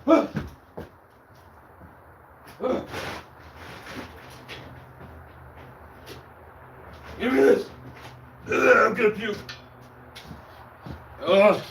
Give me this. I'm gonna puke. Ugh.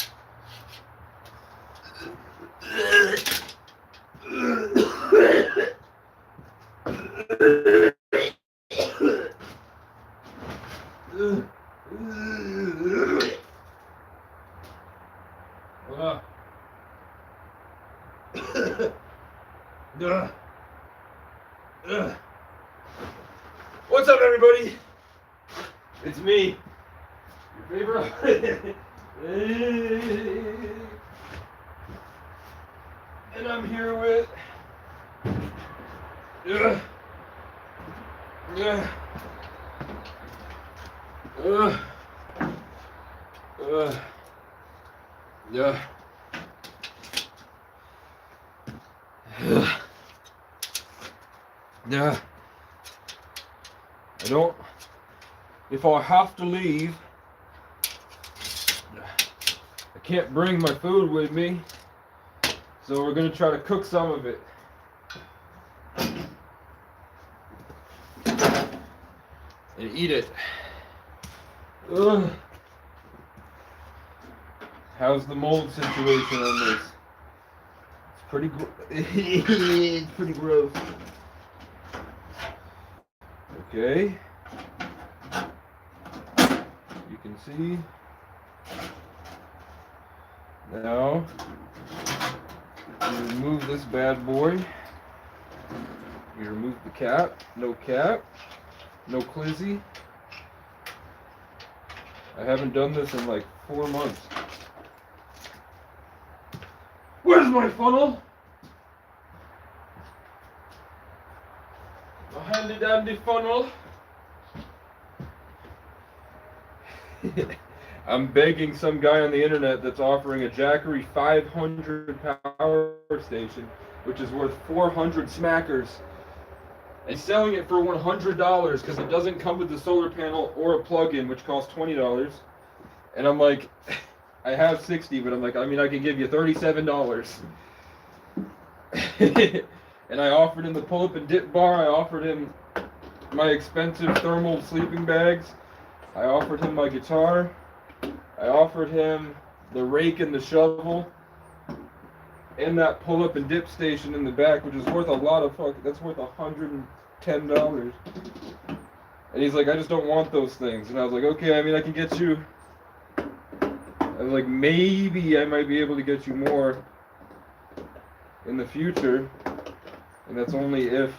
What's up, everybody? It's me, your favorite, and I'm here with yeah. I don't. If I have to leave, I can't bring my food with me, so we're gonna try to cook some of it. And eat it. Ugh. How's the mold situation on this? It's pretty it's pretty gross. Okay. You can see. Now, you remove this bad boy. You remove the cap. No cap. No Clizzy. I haven't done this in like 4 months. Where's my funnel? My handy dandy funnel. I'm begging some guy on the internet that's offering a Jackery 500 power station, which is worth 400 smackers, and selling it for $100 because it doesn't come with the solar panel or a plug-in, which costs $20. And I'm like, I have 60, but I'm like, I mean, I can give you $37. And I offered him the pull-up and dip bar. I offered him my expensive thermal sleeping bags. I offered him my guitar. I offered him the rake and the shovel. And that pull-up and dip station in the back, which is worth a lot of that's worth $110. And he's like, I just don't want those things. And I was like, okay, I mean, I can get you. I was like, maybe I might be able to get you more in the future. And that's only if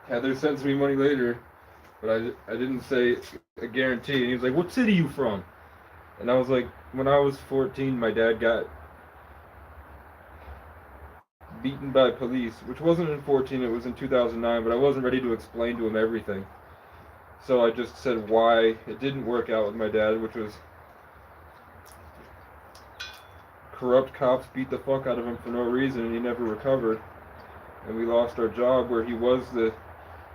Heather sends me money later. But I didn't say a guarantee. And he was like, what city you from? And I was like, when I was 14, my dad got beaten by police, which wasn't in 14, it was in 2009, but I wasn't ready to explain to him everything. So I just said why it didn't work out with my dad, which was corrupt cops beat the fuck out of him for no reason, and he never recovered. And we lost our job where he was the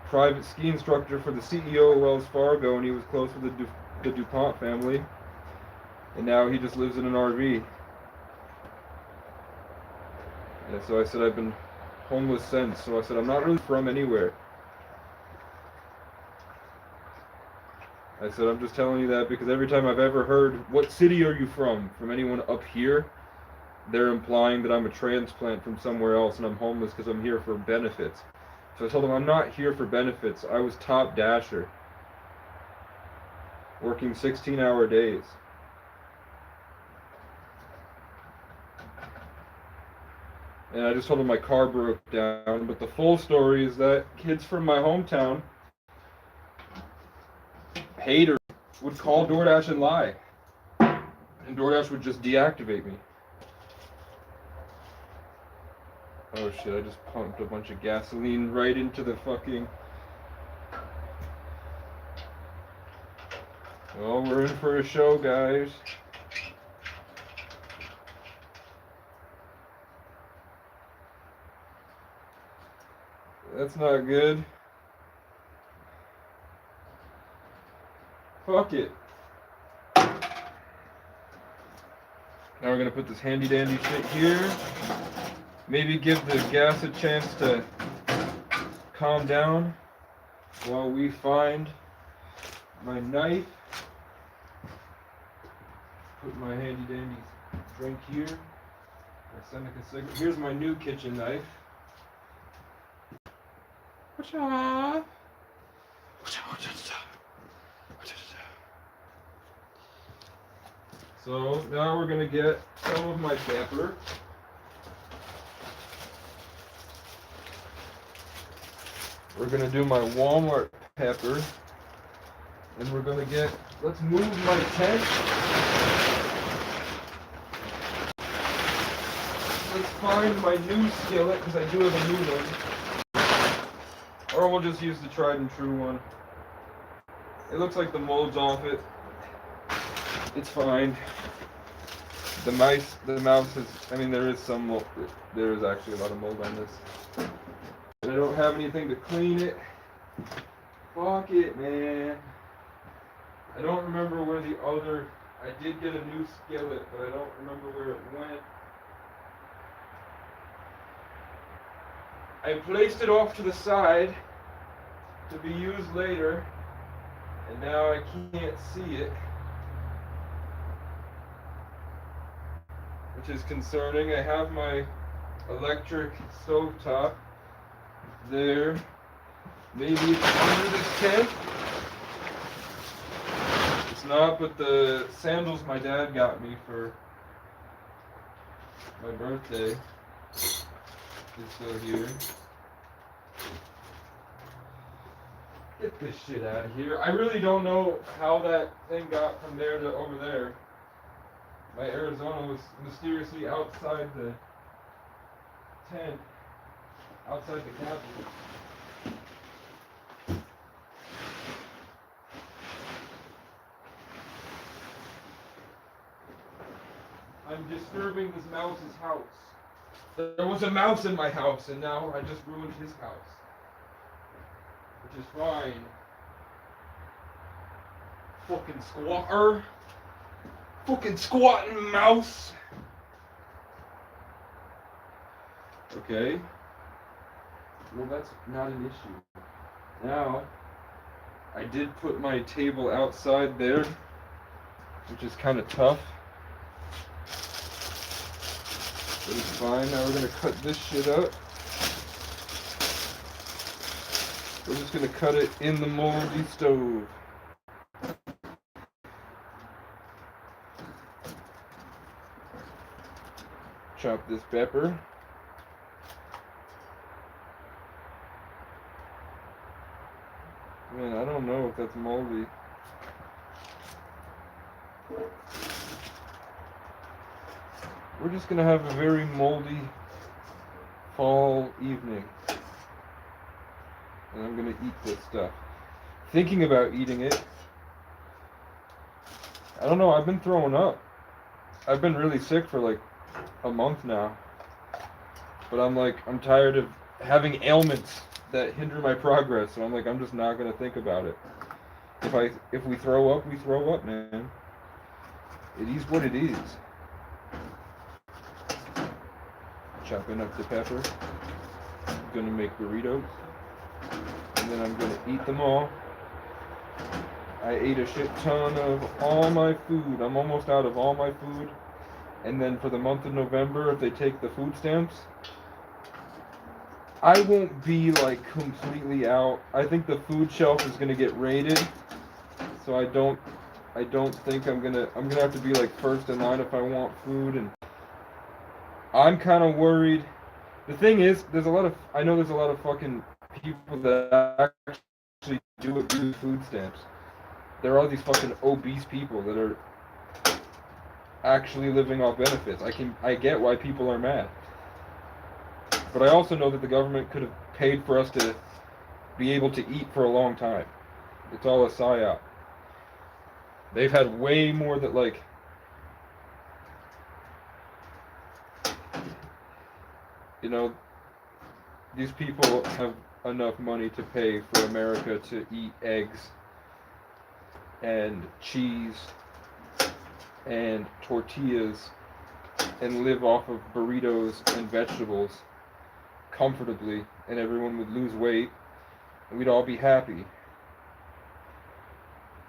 private ski instructor for the CEO of Wells Fargo, and he was close with the DuPont family. And now he just lives in an RV. And so I said, I've been homeless since. So I said, I'm not really from anywhere. I said, I'm just telling you that because every time I've ever heard, what city are you from anyone up here, they're implying that I'm a transplant from somewhere else and I'm homeless because I'm here for benefits. So I told them, I'm not here for benefits. I was top dasher, working 16-hour days. And I just told him my car broke down. But the full story is that kids from my hometown, haters, would call DoorDash and lie. And DoorDash would just deactivate me. Oh shit, I just pumped a bunch of gasoline right into the fucking... Well, we're in for a show, guys. That's not good. Fuck it. Alright, we're gonna put this handy dandy shit here. Maybe give the gas a chance to calm down while we find my knife. Put my handy dandy drink here. My Seneca cigarette. Here's my new kitchen knife. So now we're gonna get some of my pepper. We're gonna do my Walmart pepper. And we're gonna get, let's move my tent. Let's find my new skillet, because I do have a new one. Or we'll just use the tried and true one. It looks like the mold's off it. It's fine. The mouse is, I mean, there is some mold, there is actually a lot of mold on this. And I don't have anything to clean it. Fuck it, man. I don't remember where the other, I did get a new skillet, but I don't remember where it went. I placed it off to the side to be used later, and now I can't see it, which is concerning. I have my electric stovetop there. Maybe it's under this tent. It's not, but the sandals my dad got me for my birthday is still here. Get this shit out of here. I really don't know how that thing got from there to over there. My Arizona was mysteriously outside the tent, outside the cabin. I'm disturbing this mouse's house. There was a mouse in my house, and now I just ruined his house. Which is fine. Fucking squatter. Fucking squatting mouse. Okay. Well, that's not an issue. Now, I did put my table outside there, which is kind of tough. But it's fine. Now we're going to cut this shit up. We're just going to cut it in the moldy stove. Chop this pepper. Man, I don't know if that's moldy. We're just gonna have a very moldy fall evening. And I'm gonna eat this stuff. Thinking about eating it. I don't know, I've been throwing up. I've been really sick for like a month now. But I'm tired of having ailments that hinder my progress. So I'm just not gonna think about it. If we throw up, we throw up, man. It is what it is. Chopping up the pepper. I'm gonna make burritos. And then I'm gonna eat them all. I ate a shit ton of all my food. I'm almost out of all my food. And then for the month of November, if they take the food stamps, I won't be like completely out. I think the food shelf is gonna get raided. So I don't think I'm gonna have to be like first in line if I want food, and I'm kind of worried. The thing is, I know there's a lot of fucking people that actually do abuse food stamps. There are all these fucking obese people that are actually living off benefits. I get why people are mad. But I also know that the government could have paid for us to be able to eat for a long time. It's all a psyop. They've had way more that these people have enough money to pay for America to eat eggs and cheese and tortillas and live off of burritos and vegetables comfortably, and everyone would lose weight, and we'd all be happy.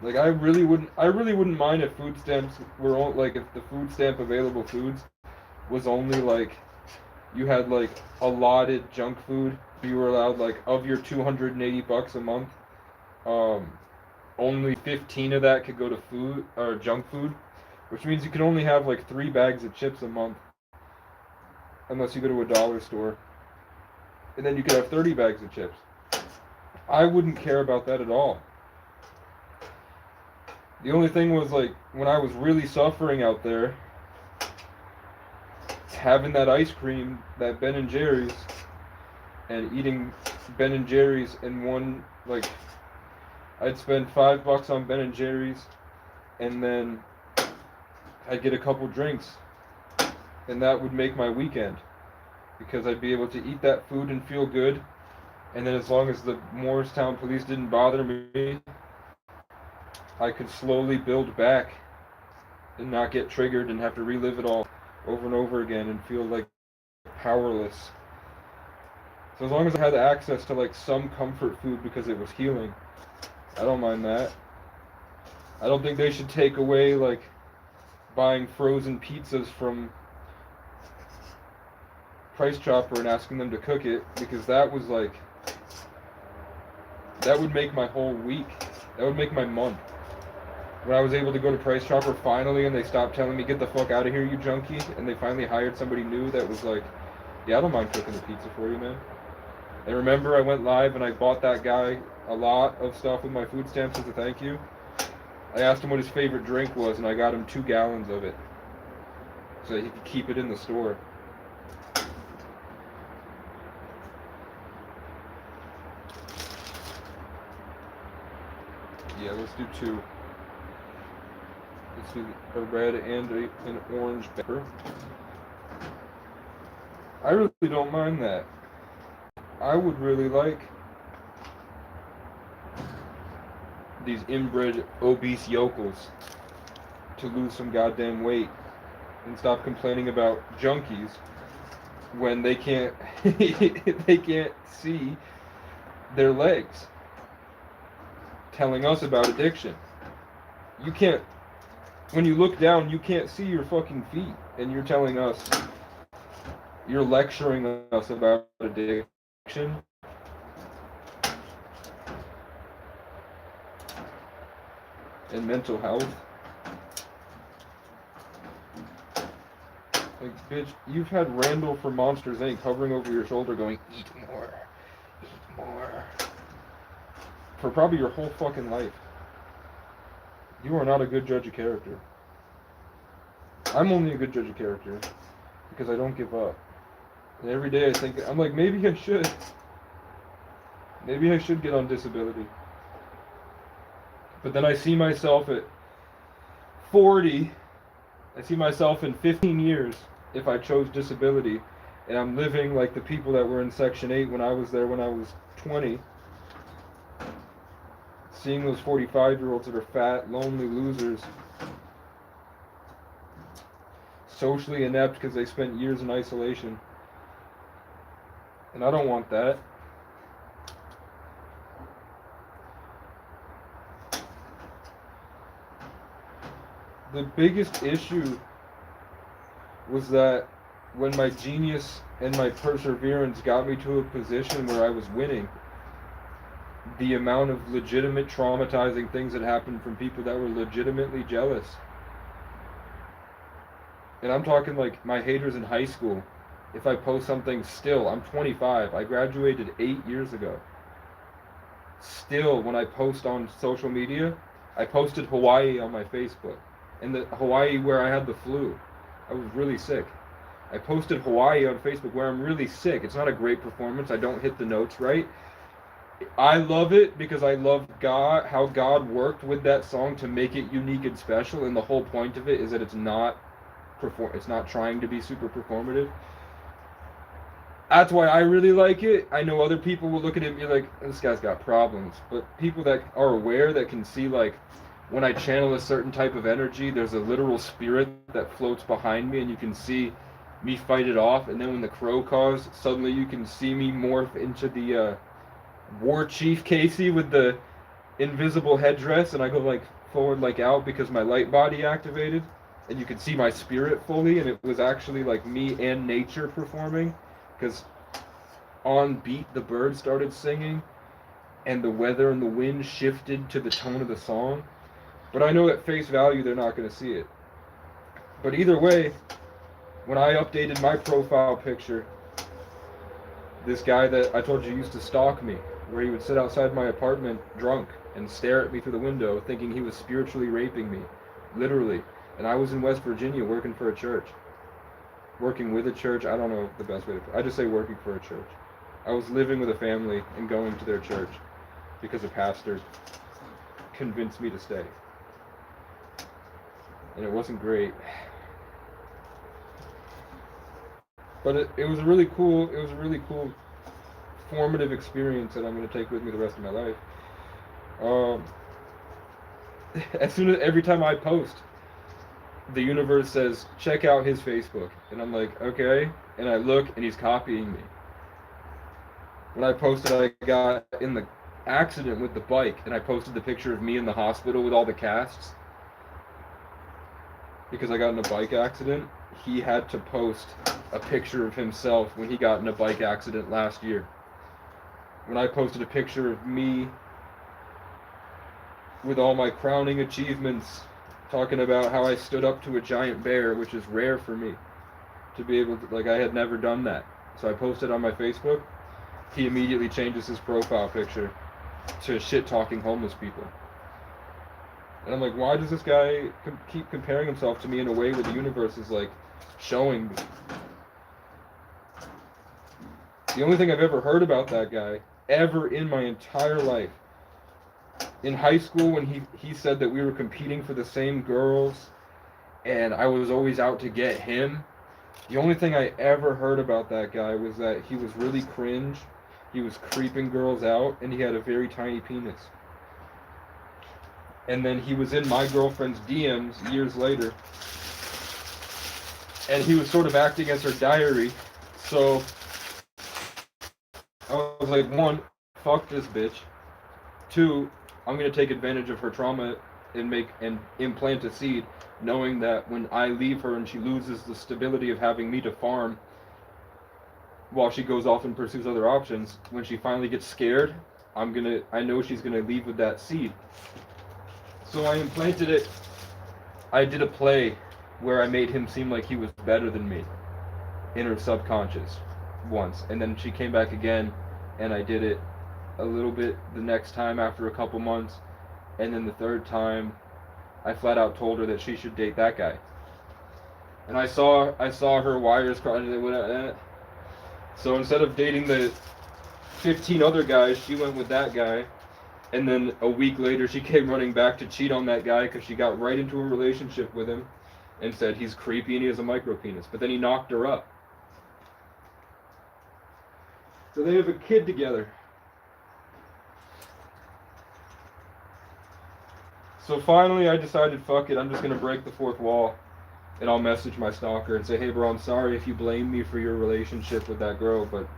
Like I really wouldn't mind if food stamps were like if the food stamp available foods was only like you had like allotted junk food. You were allowed like of your $280 a month, um, only 15 of that could go to food or junk food, which means you can only have like 3 bags of chips a month, unless you go to a dollar store, and then you could have 30 bags of chips. I wouldn't care about that at all. The only thing was like when I was really suffering out there, having that ice cream, that Ben and Jerry's, and eating Ben and Jerry's in one like I'd spend $5 on Ben and Jerry's, and then I'd get a couple drinks, and that would make my weekend because I'd be able to eat that food and feel good. And then as long as the Morristown police didn't bother me, I could slowly build back and not get triggered and have to relive it all over and over again and feel like powerless. So as long as I had access to like some comfort food because it was healing, I don't mind that. I don't think they should take away like buying frozen pizzas from Price Chopper and asking them to cook it, because that was like that would make my whole week. That would make my month. When I was able to go to Price Chopper finally and they stopped telling me, get the fuck out of here, you junkie, and they finally hired somebody new that was like, yeah, I don't mind cooking the pizza for you, man. And remember, I went live and I bought that guy a lot of stuff with my food stamps as a thank you. I asked him what his favorite drink was, and I got him 2 gallons of it so that he could keep it in the store. Yeah, let's do 2. Let's do a red and an orange pepper. I really don't mind that. I would really like these inbred obese yokels to lose some goddamn weight and stop complaining about junkies when they can't they can't see their legs telling us about addiction. You can't, when you look down, you can't see your fucking feet, and you're telling us, you're lecturing us about addiction. And mental health. Like, bitch, you've had Randall from Monsters Inc. hovering over your shoulder going, eat more, eat more, for probably your whole fucking life. You are not a good judge of character. I'm only a good judge of character because I don't give up. And every day I think, I'm like, maybe I should. Maybe I should get on disability. But then I see myself at 40, I see myself in 15 years if I chose disability, and I'm living like the people that were in Section 8 when I was there when I was 20. Seeing those 45-year-olds that are fat, lonely losers, socially inept because they spent years in isolation. And I don't want that. The biggest issue was that when my genius and my perseverance got me to a position where I was winning, the amount of legitimate traumatizing things that happened from people that were legitimately jealous. And I'm talking like my haters in high school. If I post something still, I'm 25. I graduated 8 years ago. Still, when I post on social media, I posted Hawaii on my Facebook. In the Hawaii where I had the flu. I was really sick. I posted Hawaii on Facebook where I'm really sick. It's not a great performance. I don't hit the notes right. I love it because I love God, how God worked with that song to make it unique and special, and the whole point of it is that it's not trying to be super performative. That's why I really like it. I know other people will look at it and be like, this guy's got problems. But people that are aware, that can see like when I channel a certain type of energy, there's a literal spirit that floats behind me, and you can see me fight it off. And then when the crow caws, suddenly you can see me morph into the War Chief Casey with the invisible headdress, and I go like forward, like out, because my light body activated, and you could see my spirit fully, and it was actually like me and nature performing, because on beat the birds started singing, and the weather and the wind shifted to the tone of the song. But I know at face value they're not going to see it. But either way, when I updated my profile picture, this guy that I told you used to stalk me, where he would sit outside my apartment drunk and stare at me through the window thinking he was spiritually raping me, literally. And I was in West Virginia working for a church. Working with a church, I don't know the best way to, I just say working for a church. I was living with a family and going to their church because a pastor convinced me to stay. And it wasn't great. But it was a really cool formative experience that I'm going to take with me the rest of my life. Every time I post, the universe says, check out his Facebook. And I'm like, okay. And I look, and he's copying me. When I posted I got in the accident with the bike, and I posted the picture of me in the hospital with all the casts, because I got in a bike accident, he had to post a picture of himself when he got in a bike accident last year. When I posted a picture of me with all my crowning achievements, talking about how I stood up to a giant bear, which is rare for me to be able to, like, I had never done that. So I posted on my Facebook. He immediately changes his profile picture to shit-talking homeless people. And I'm like, why does this guy keep comparing himself to me in a way where the universe is, like, showing me? The only thing I've ever heard about that guy, ever in my entire life, in high school when he said that we were competing for the same girls, and I was always out to get him, the only thing I ever heard about that guy was that he was really cringe, he was creeping girls out, and he had a very tiny penis. And then he was in my girlfriend's DMs years later, and he was sort of acting as her diary. So I was like, one, fuck this bitch. Two, I'm gonna take advantage of her trauma and implant a seed, knowing that when I leave her and she loses the stability of having me to farm while she goes off and pursues other options, when she finally gets scared, I know she's gonna leave with that seed. So I implanted it. I did a play where I made him seem like he was better than me in her subconscious once, and then she came back again, and I did it a little bit the next time after a couple months, and then the third time I flat out told her that she should date that guy. And I saw her wires crossing. So instead of dating the 15 other guys, she went with that guy. And then a week later, she came running back to cheat on that guy because she got right into a relationship with him and said he's creepy and he has a micro penis. But then he knocked her up. So they have a kid together. So finally, I decided, fuck it, I'm just going to break the fourth wall. And I'll message my stalker and say, hey bro, I'm sorry if you blame me for your relationship with that girl, but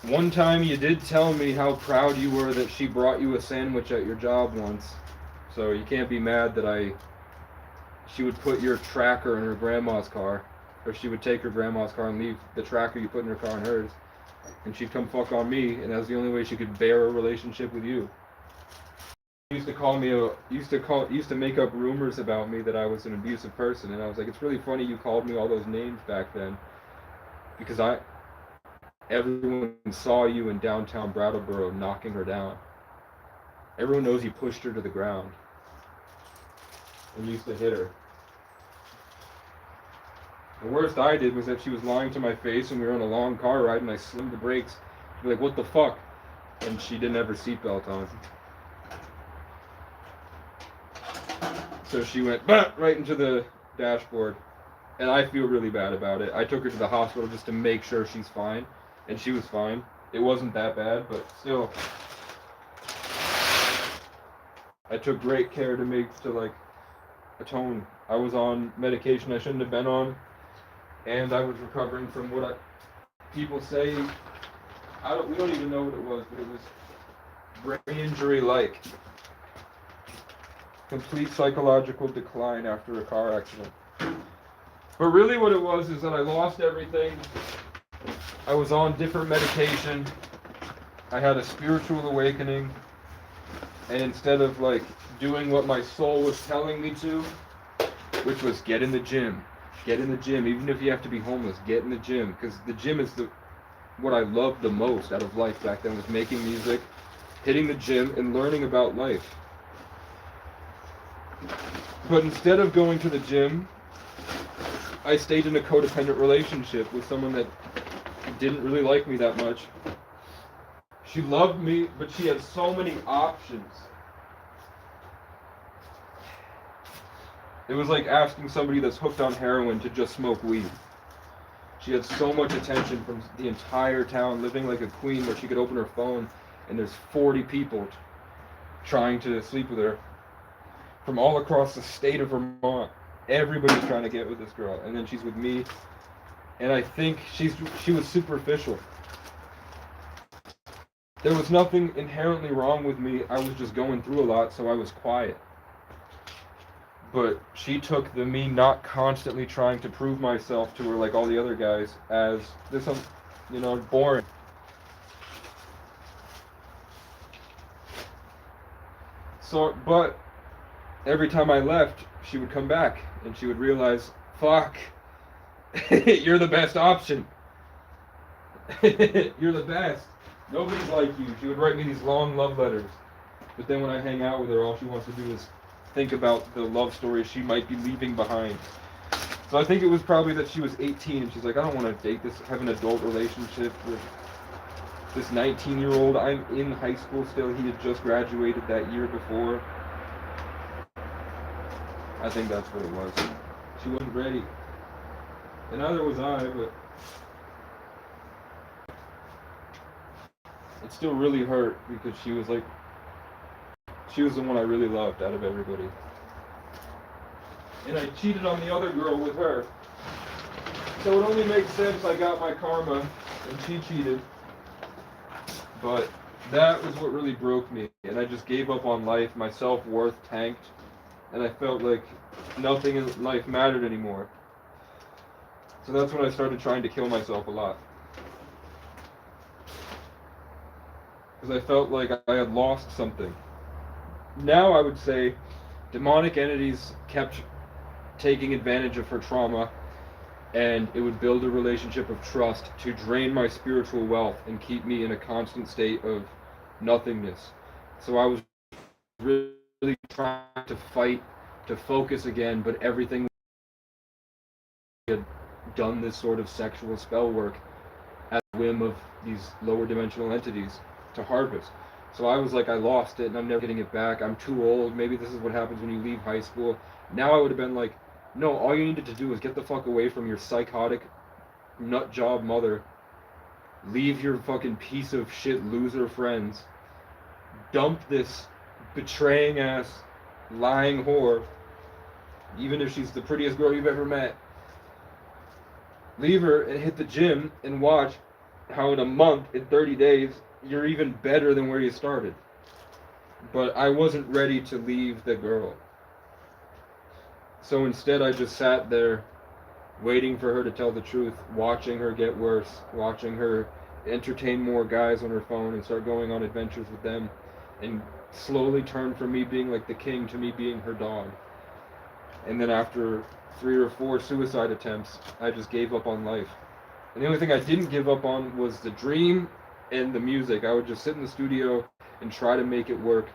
one time you did tell me how proud you were that she brought you a sandwich at your job once. So you can't be mad that she would put your tracker in her grandma's car. Or she would take her grandma's car and leave the tracker you put in her car in hers. And she'd come fuck on me, and that was the only way she could bear a relationship with you. Used to make up rumors about me that I was an abusive person, and I was like, it's really funny you called me all those names back then, because everyone saw you in downtown Brattleboro knocking her down. Everyone knows you pushed her to the ground and used to hit her. The worst I did was that she was lying to my face and we were on a long car ride and I slammed the brakes. She'd be like, what the fuck? And she didn't have her seatbelt on. So she went right into the dashboard. And I feel really bad about it. I took her to the hospital just to make sure she's fine. And she was fine. It wasn't that bad, but still. I took great care to like atone. I was on medication I shouldn't have been on, and I was recovering from people say. We don't even know what it was, but it was brain injury like. Complete psychological decline after a car accident. But really what it was is that I lost everything. I was on different medication. I had a spiritual awakening. And instead of like doing what my soul was telling me to, which was get in the gym. Get in the gym. Even if you have to be homeless, get in the gym. Because the gym is what I loved the most out of life back then, was making music, hitting the gym, and learning about life. But instead of going to the gym, I stayed in a codependent relationship with someone that didn't really like me that much. She loved me, but she had so many options. It was like asking somebody that's hooked on heroin to just smoke weed. She had so much attention from the entire town, living like a queen, where she could open her phone and there's 40 people trying to sleep with her from all across the state of Vermont. Everybody's trying to get with this girl, and then she's with me, and I think she was superficial. There was nothing inherently wrong with me. I was just going through a lot, so I was quiet. But she took the me not constantly trying to prove myself to her like all the other guys as this, boring. So, but every time I left, she would come back and she would realize, fuck, you're the best option. You're the best. Nobody's like you. She would write me these long love letters. But then when I hang out with her, all she wants to do is think about the love stories she might be leaving behind. So I think it was probably that she was 18 and she's like, I don't want to date this, have an adult relationship with this 19-year-old. I'm in high school still. He had just graduated that year before. I think that's what it was. She wasn't ready. And neither was I, but it still really hurt because she was the one I really loved out of everybody. And I cheated on the other girl with her. So it only makes sense I got my karma and she cheated. But that was what really broke me. And I just gave up on life. My self-worth tanked. And I felt like nothing in life mattered anymore. So that's when I started trying to kill myself a lot. Because I felt like I had lost something. Now I would say demonic entities kept taking advantage of her trauma, and it would build a relationship of trust to drain my spiritual wealth and keep me in a constant state of nothingness. So I was really trying to fight, to focus again, but everything had done this sort of sexual spell work at the whim of these lower dimensional entities to harvest. So I was like, I lost it and I'm never getting it back. I'm too old. Maybe this is what happens when you leave high school. Now I would have been like, no, all you needed to do was get the fuck away from your psychotic nut job mother. Leave your fucking piece of shit loser friends. Dump this betraying ass, lying whore, even if she's the prettiest girl you've ever met. Leave her and hit the gym and watch how in a month, in 30 days, you're even better than where you started. But I wasn't ready to leave the girl. So instead I just sat there waiting for her to tell the truth, watching her get worse, watching her entertain more guys on her phone and start going on adventures with them, and slowly turn from me being like the king to me being her dog. And then after 3 or 4 suicide attempts, I just gave up on life. And the only thing I didn't give up on was the dream and the music. I would just sit in the studio and try to make it work.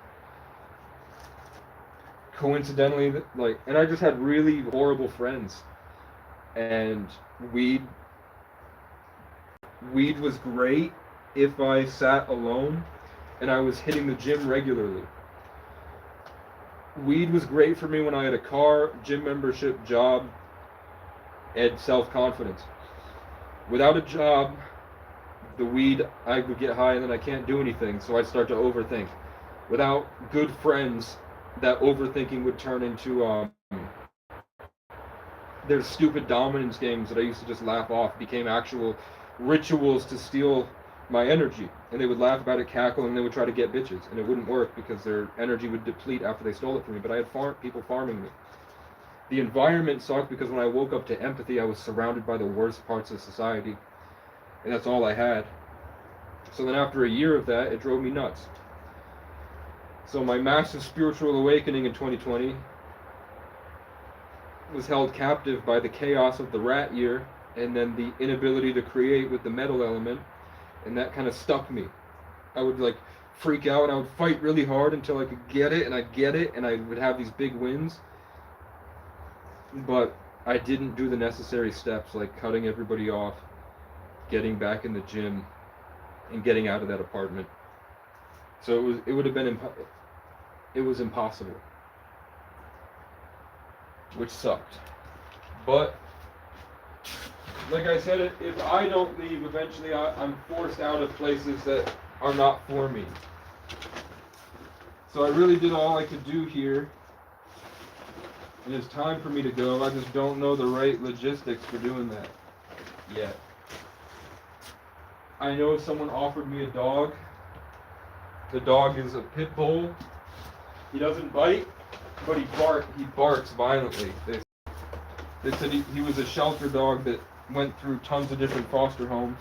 Coincidentally, and I just had really horrible friends. And weed was great if I sat alone and I was hitting the gym regularly. Weed was great for me when I had a car, gym membership, job, and self-confidence. Without a job, the weed, I would get high and then I can't do anything, so I'd start to overthink. Without good friends, that overthinking would turn into their stupid dominance games that I used to just laugh off became actual rituals to steal my energy. And they would laugh about it, cackle, and they would try to get bitches. And it wouldn't work because their energy would deplete after they stole it from me. But I had people farming me. The environment sucked because when I woke up to empathy, I was surrounded by the worst parts of society. And that's all I had. So then after a year of that, it drove me nuts. So my massive spiritual awakening in 2020 was held captive by the chaos of the rat year and then the inability to create with the metal element, and that kind of stuck me. I would like freak out and I would fight really hard until I could get it, and I'd get it, and I would have these big wins, but I didn't do the necessary steps like cutting everybody off, getting back in the gym, and getting out of that apartment. So it would have been it was impossible, which sucked. But like I said, if I don't leave, eventually I'm forced out of places that are not for me. So I really did all I could do here, and it's time for me to go. I just don't know the right logistics for doing that yet. I know someone offered me a dog. The dog is a pit bull. He doesn't bite, but he barks violently. They said he was a shelter dog that went through tons of different foster homes,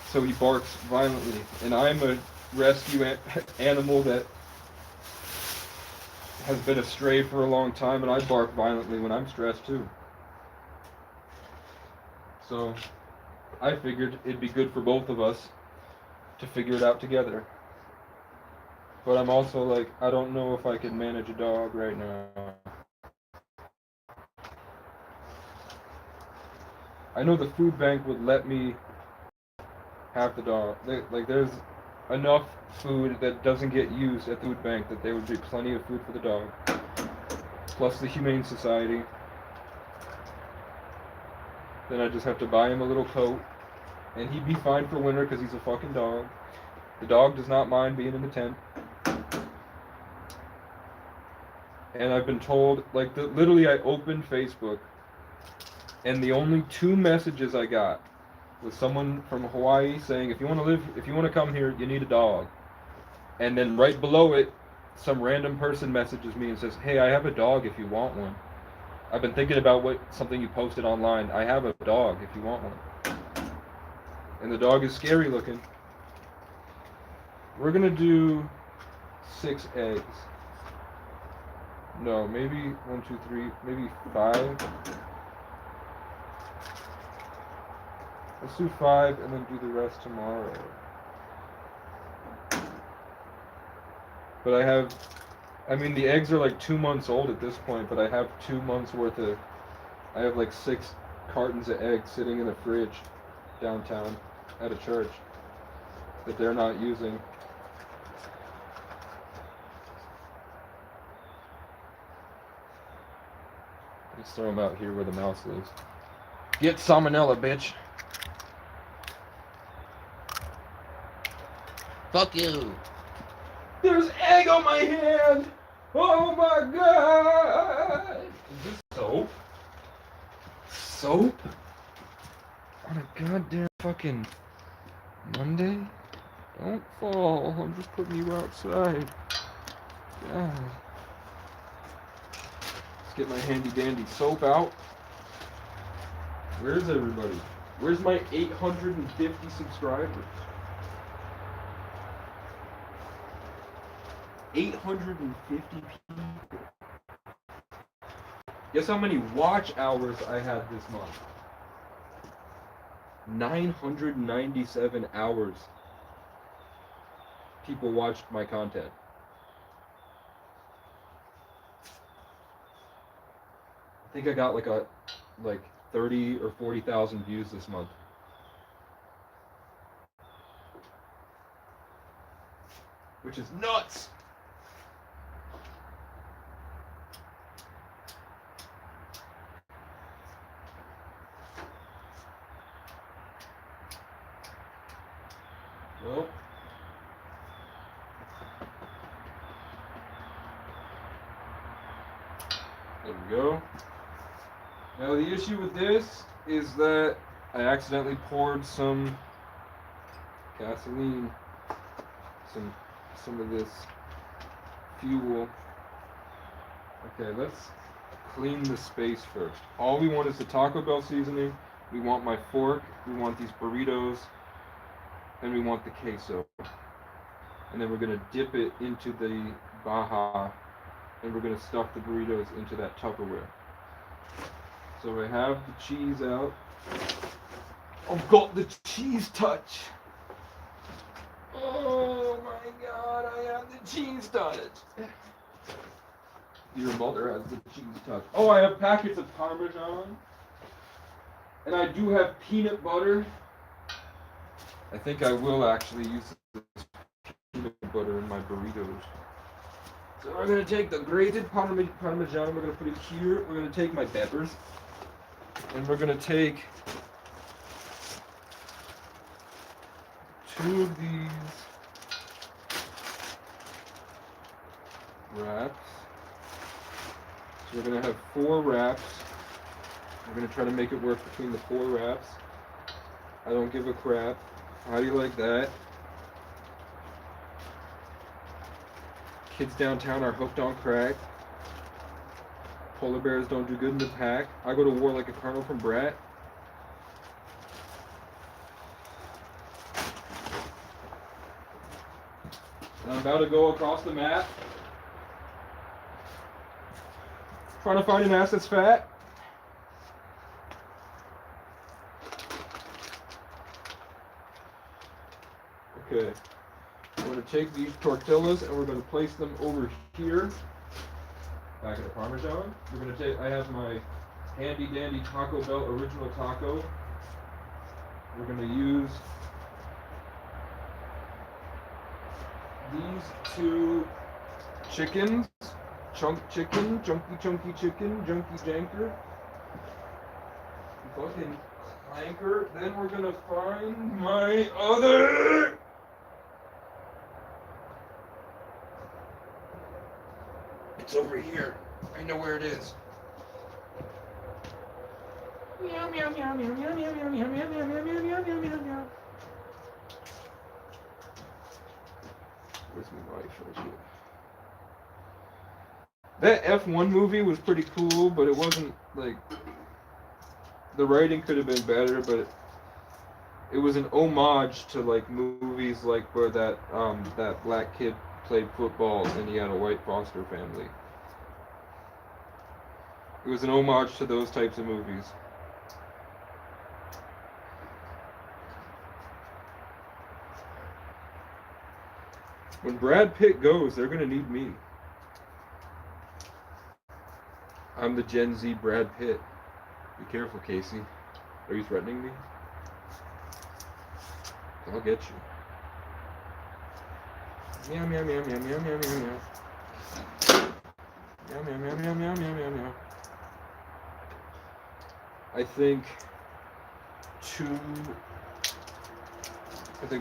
so he barks violently. And I'm a rescue animal that has been astray for a long time, and I bark violently when I'm stressed too. So I figured it'd be good for both of us to figure it out together. But I'm also like, I don't know if I can manage a dog right now. I know the food bank would let me have the dog. There's enough food that doesn't get used at the food bank that there would be plenty of food for the dog. Plus the Humane Society. Then I just have to buy him a little coat. And he'd be fine for winter because he's a fucking dog. The dog does not mind being in the tent. And I've been told, literally I opened Facebook, and the only 2 messages I got was someone from Hawaii saying, if you want to come here, you need a dog. And then right below it, some random person messages me and says, hey, I have a dog if you want one. I've been thinking about something you posted online. I have a dog if you want one. And the dog is scary looking. We're going to do 6 eggs. No, maybe 1, 2, 3, maybe 5. Let's do 5 and then do the rest tomorrow. But the eggs are like 2 months old at this point, but I have 2 months worth of, I have like 6 cartons of eggs sitting in the fridge downtown at a church that they're not using. Just throw them out here where the mouse lives. Get salmonella, bitch. Fuck you. There's egg on my hand! Oh my god! Is this soap? Soap? On a goddamn fucking Monday? Don't fall. I'm just putting you outside. God. Let's get my handy dandy soap out. Where's everybody? Where's my 850 subscribers? 850 people. Guess how many watch hours I had this month? 997 hours. People watched my content. I think I got like 30 or 40,000 views this month. Which is nuts. Well, There we go. Now the issue with this is that I accidentally poured some gasoline, some of this fuel. Okay, let's clean the space first. All we want is the Taco Bell seasoning. We want my fork. We want these burritos. And we want the queso. And then we're going to dip it into the Baja. And we're going to stuff the burritos into that Tupperware. So I have the cheese out. I've got the cheese touch. Oh my god, I have the cheese touch. Your mother has the cheese touch. Oh, I have packets of Parmesan. And I do have peanut butter. I think I will actually use this peanut butter in my burritos. So we're going to take the grated Parmesan, we're going to put it here. We're going to take my peppers. And we're going to take 2 of these wraps. So we're going to have 4 wraps. We're going to try to make it work between the 4 wraps. I don't give a crap. How do you like that? Kids downtown are hooked on crack. Polar bears don't do good in the pack. I go to war like a colonel from Brat. And I'm about to go across the map. Trying to find an ass that's fat. Okay. We're going to take these tortillas and we're going to place them over here. Packet of Parmesan. We're going to take, I have my handy dandy Taco Bell original taco. We're going to use these 2 chickens. Chunk chicken, chunky chicken, junky janker. Fucking clanker. Then we're going to find my other... It's over here. I know where it is. Meow meow meow meow meow meow meow meow meow meow meow meow meow meow meow. Where's my knife right here? That F1 movie was pretty cool, but it wasn't like the writing could have been better, but it was an homage to like movies like where that black kid played football and he had a white foster family. It was an homage to those types of movies. When Brad Pitt goes, they're gonna need me. I'm the Gen Z Brad Pitt. Be careful, Casey. Are you threatening me? I'll get you. Meow meow meow meow meow meow meow meow. Meow meow meow meow meow meow meow meow. I think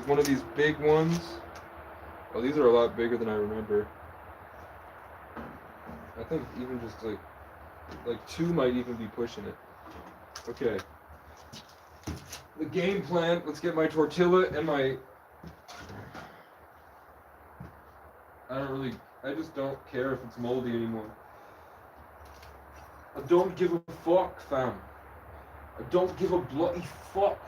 one of these big ones. Oh, these are a lot bigger than I remember. I think even just like 2 might even be pushing it. Okay. The game plan, let's get my tortilla and my... I just don't care if it's moldy anymore. I don't give a fuck, fam. I don't give a bloody fuck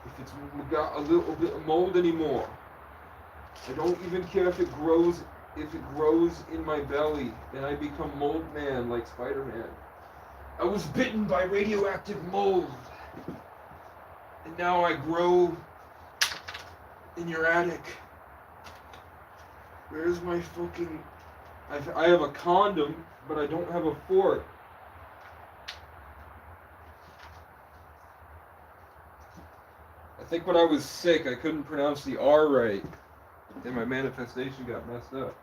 if it's got a little bit of mold anymore. I don't even care if it grows in my belly and I become mold man like Spider-Man. I was bitten by radioactive mold. And now I grow in your attic. Where's my fucking... I have a condom, but I don't have a fork. I think when I was sick, I couldn't pronounce the R right. And my manifestation got messed up.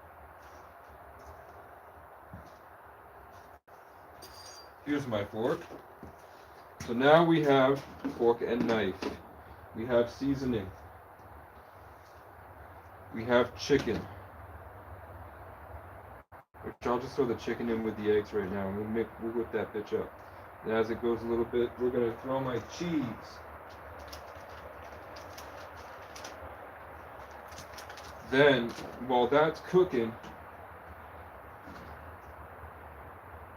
Here's my fork. So now we have fork and knife. We have seasoning. We have chicken. Which I'll just throw the chicken in with the eggs right now, and we'll whip that bitch up. And as it goes a little bit, we're gonna throw my cheese. Then, while that's cooking,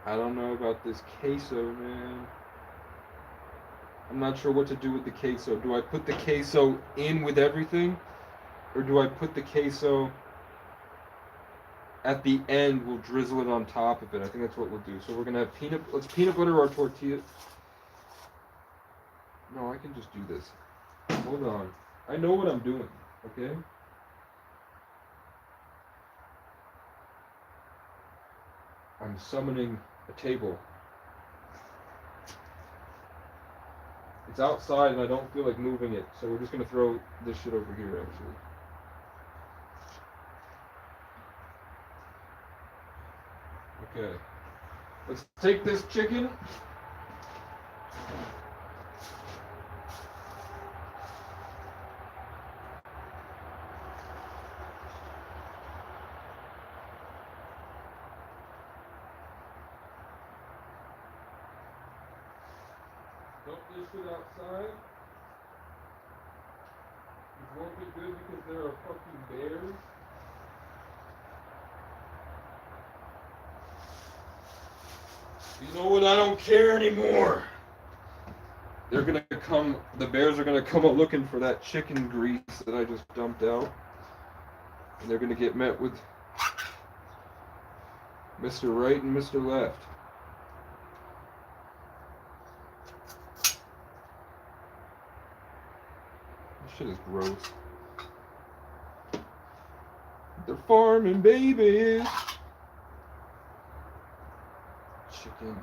I don't know about this queso, man. I'm not sure what to do with the queso. Do I put the queso in with everything? Or do I put the queso at the end? We'll drizzle it on top of it. I think that's what we'll do. So we're going to have let's peanut butter our tortilla. No, I can just do this. Hold on. I know what I'm doing, okay? I'm summoning a table. It's outside and I don't feel like moving it, so we're just gonna throw this shit over here actually. Okay. Let's take this chicken. Dump this shit outside. It won't be good because there are fucking bears. You know what? I don't care anymore. They're gonna come. The bears are gonna come looking for that chicken grease that I just dumped out, and they're gonna get met with Mr. Right and Mr. Left. This shit is gross. They're farming babies. Chicken.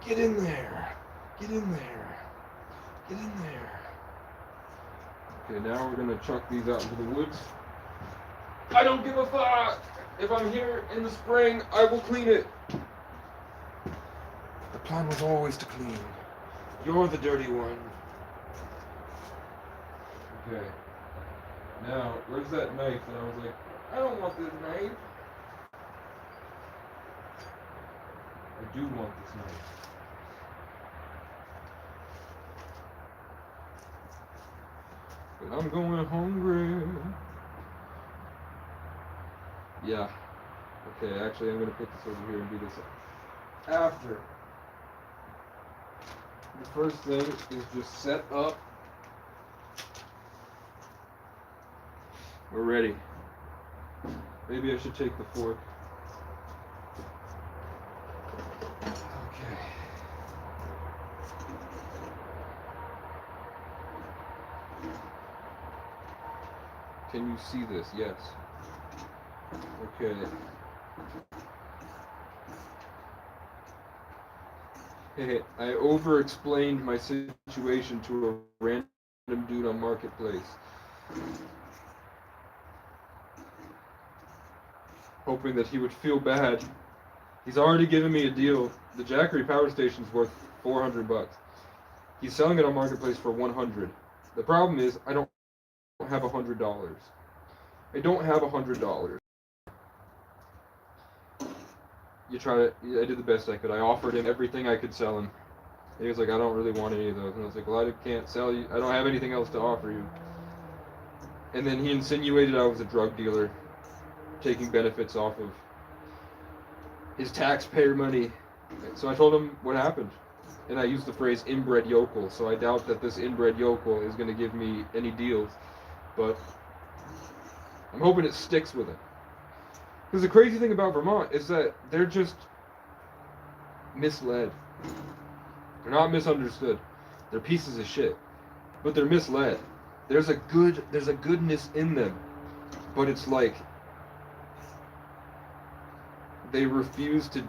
Get in there. Get in there. Get in there. Okay, now we're gonna chuck these out into the woods. I don't give a fuck. If I'm here in the spring, I will clean it. The plan was always to clean. You're the dirty one. Okay. Now, where's that knife? And I was like, I don't want this knife. I do want this knife. But I'm going hungry. Yeah. Okay, actually I'm gonna put this over here and do this after. The first thing is just set up. We're ready. Maybe I should take the fork. Okay. Can you see this? Yes. Okay. Hey, I over-explained my situation to a random dude on Marketplace. Hoping that he would feel bad. He's already given me a deal. The Jackery power station's worth $400. He's selling it on Marketplace for $100. The problem is I don't have $100. I don't have $100. I did the best I could. I offered him everything I could sell him. And he was like, I don't really want any of those. And I was like, well, I can't sell you. I don't have anything else to offer you. And then he insinuated I was a drug dealer, taking benefits off of his taxpayer money. So I told him what happened. And I used the phrase inbred yokel. So I doubt that this inbred yokel is going to give me any deals. But I'm hoping it sticks with him. Because the crazy thing about Vermont is that they're just misled. They're not misunderstood. They're pieces of shit. But they're misled. There's a goodness in them. But it's like they refuse to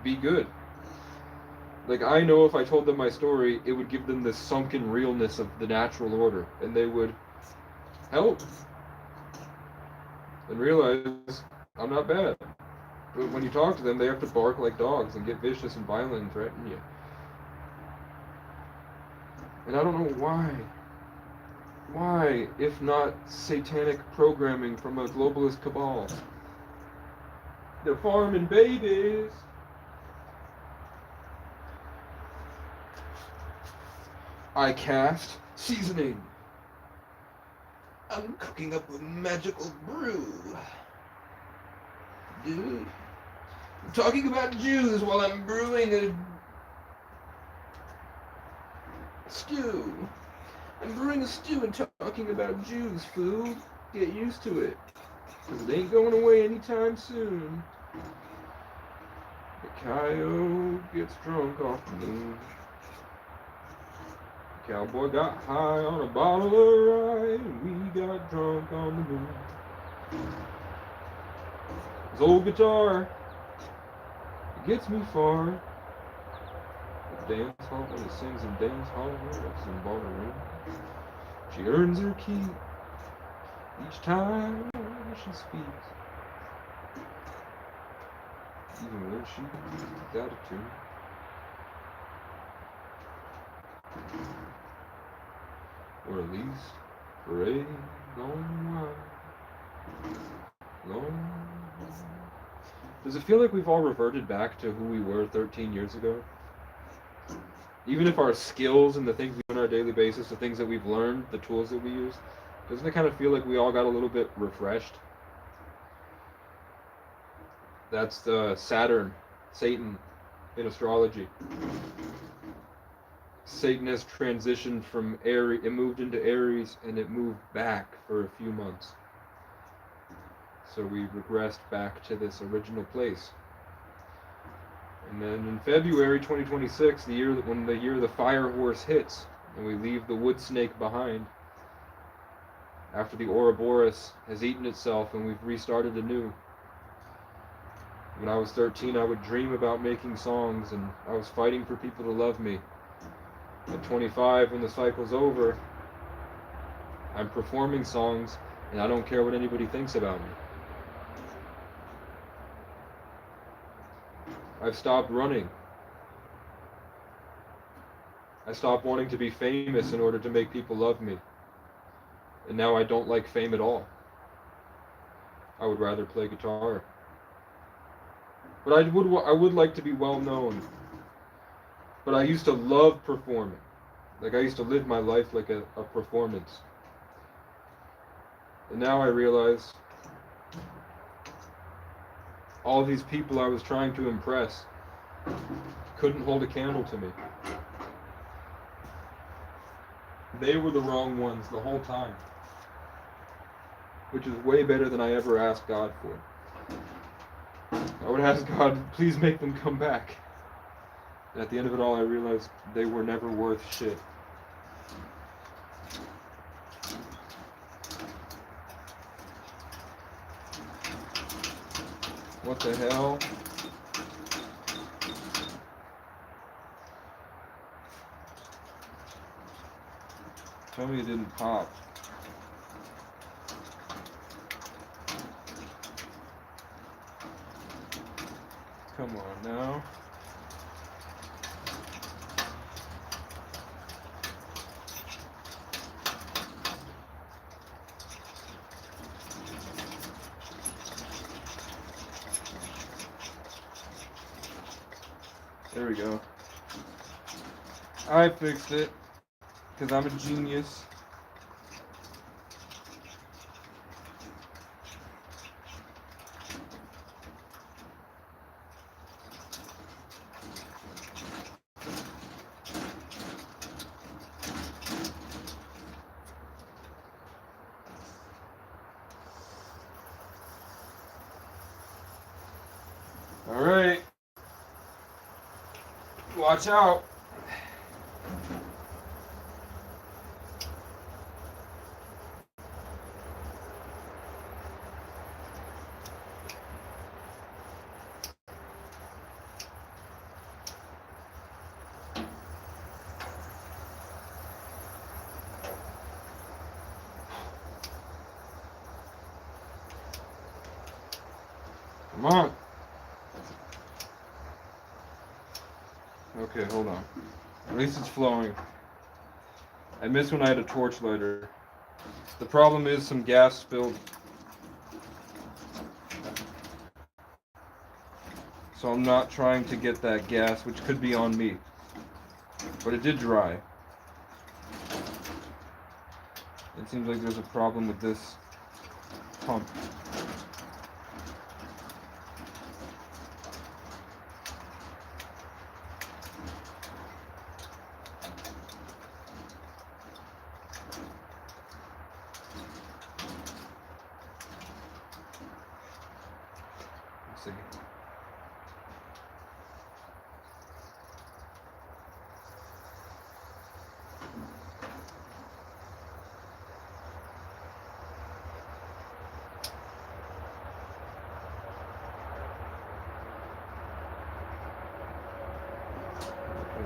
be good. Like, I know if I told them my story, it would give them this sunken realness of the natural order, and they would help and realize I'm not bad. But when you talk to them, they have to bark like dogs and get vicious and violent and threaten you. And I don't know why. Why, if not satanic programming from a globalist cabal? They're farming babies. I cast seasoning. I'm cooking up a magical brew. Dude. I'm talking about Jews while I'm brewing a stew. I'm brewing a stew and talking about Jews, food. Get used to it. Because it ain't going away anytime soon. The coyote gets drunk off the moon. The cowboy got high on a bottle of rye, and we got drunk on the moon. His old guitar, it gets me far. The dance hall, when he sings in dance hall, it's in ballroom. She earns her keep each time she speaks. Even when she is out of tune. Or at least for a long while. Long. Does it feel like we've all reverted back to who we were 13 years ago? Even if our skills and the things we do on our daily basis, the things that we've learned, the tools that we use, doesn't it kind of feel like we all got a little bit refreshed? That's the Saturn, Satan, in astrology. Satan has transitioned from Aries, it moved into Aries, and it moved back for a few months. So we regressed back to this original place. And then in February 2026, the year the fire horse hits, and we leave the wood snake behind, after the Ouroboros has eaten itself and we've restarted anew. When I was 13, I would dream about making songs, and I was fighting for people to love me. At 25, when the cycle's over, I'm performing songs, and I don't care what anybody thinks about me. I've stopped running. I stopped wanting to be famous in order to make people love me. And now I don't like fame at all. I would rather play guitar. But I would like to be well known. But I used to love performing. Like I used to live my life like a performance. And now I realize all these people I was trying to impress couldn't hold a candle to me. They were the wrong ones the whole time. Which is way better than I ever asked God for. I would ask God, please make them come back. And at the end of it all, I realized they were never worth shit. What the hell? Tell me it didn't pop. Come on now. There we go. I fixed it, because I'm a genius. All right. Watch out. Come on. Okay, hold on. At least it's flowing. I missed when I had a torch lighter. The problem is some gas spilled. So I'm not trying to get that gas, which could be on me. But it did dry. It seems like there's a problem with this pump. Let's see.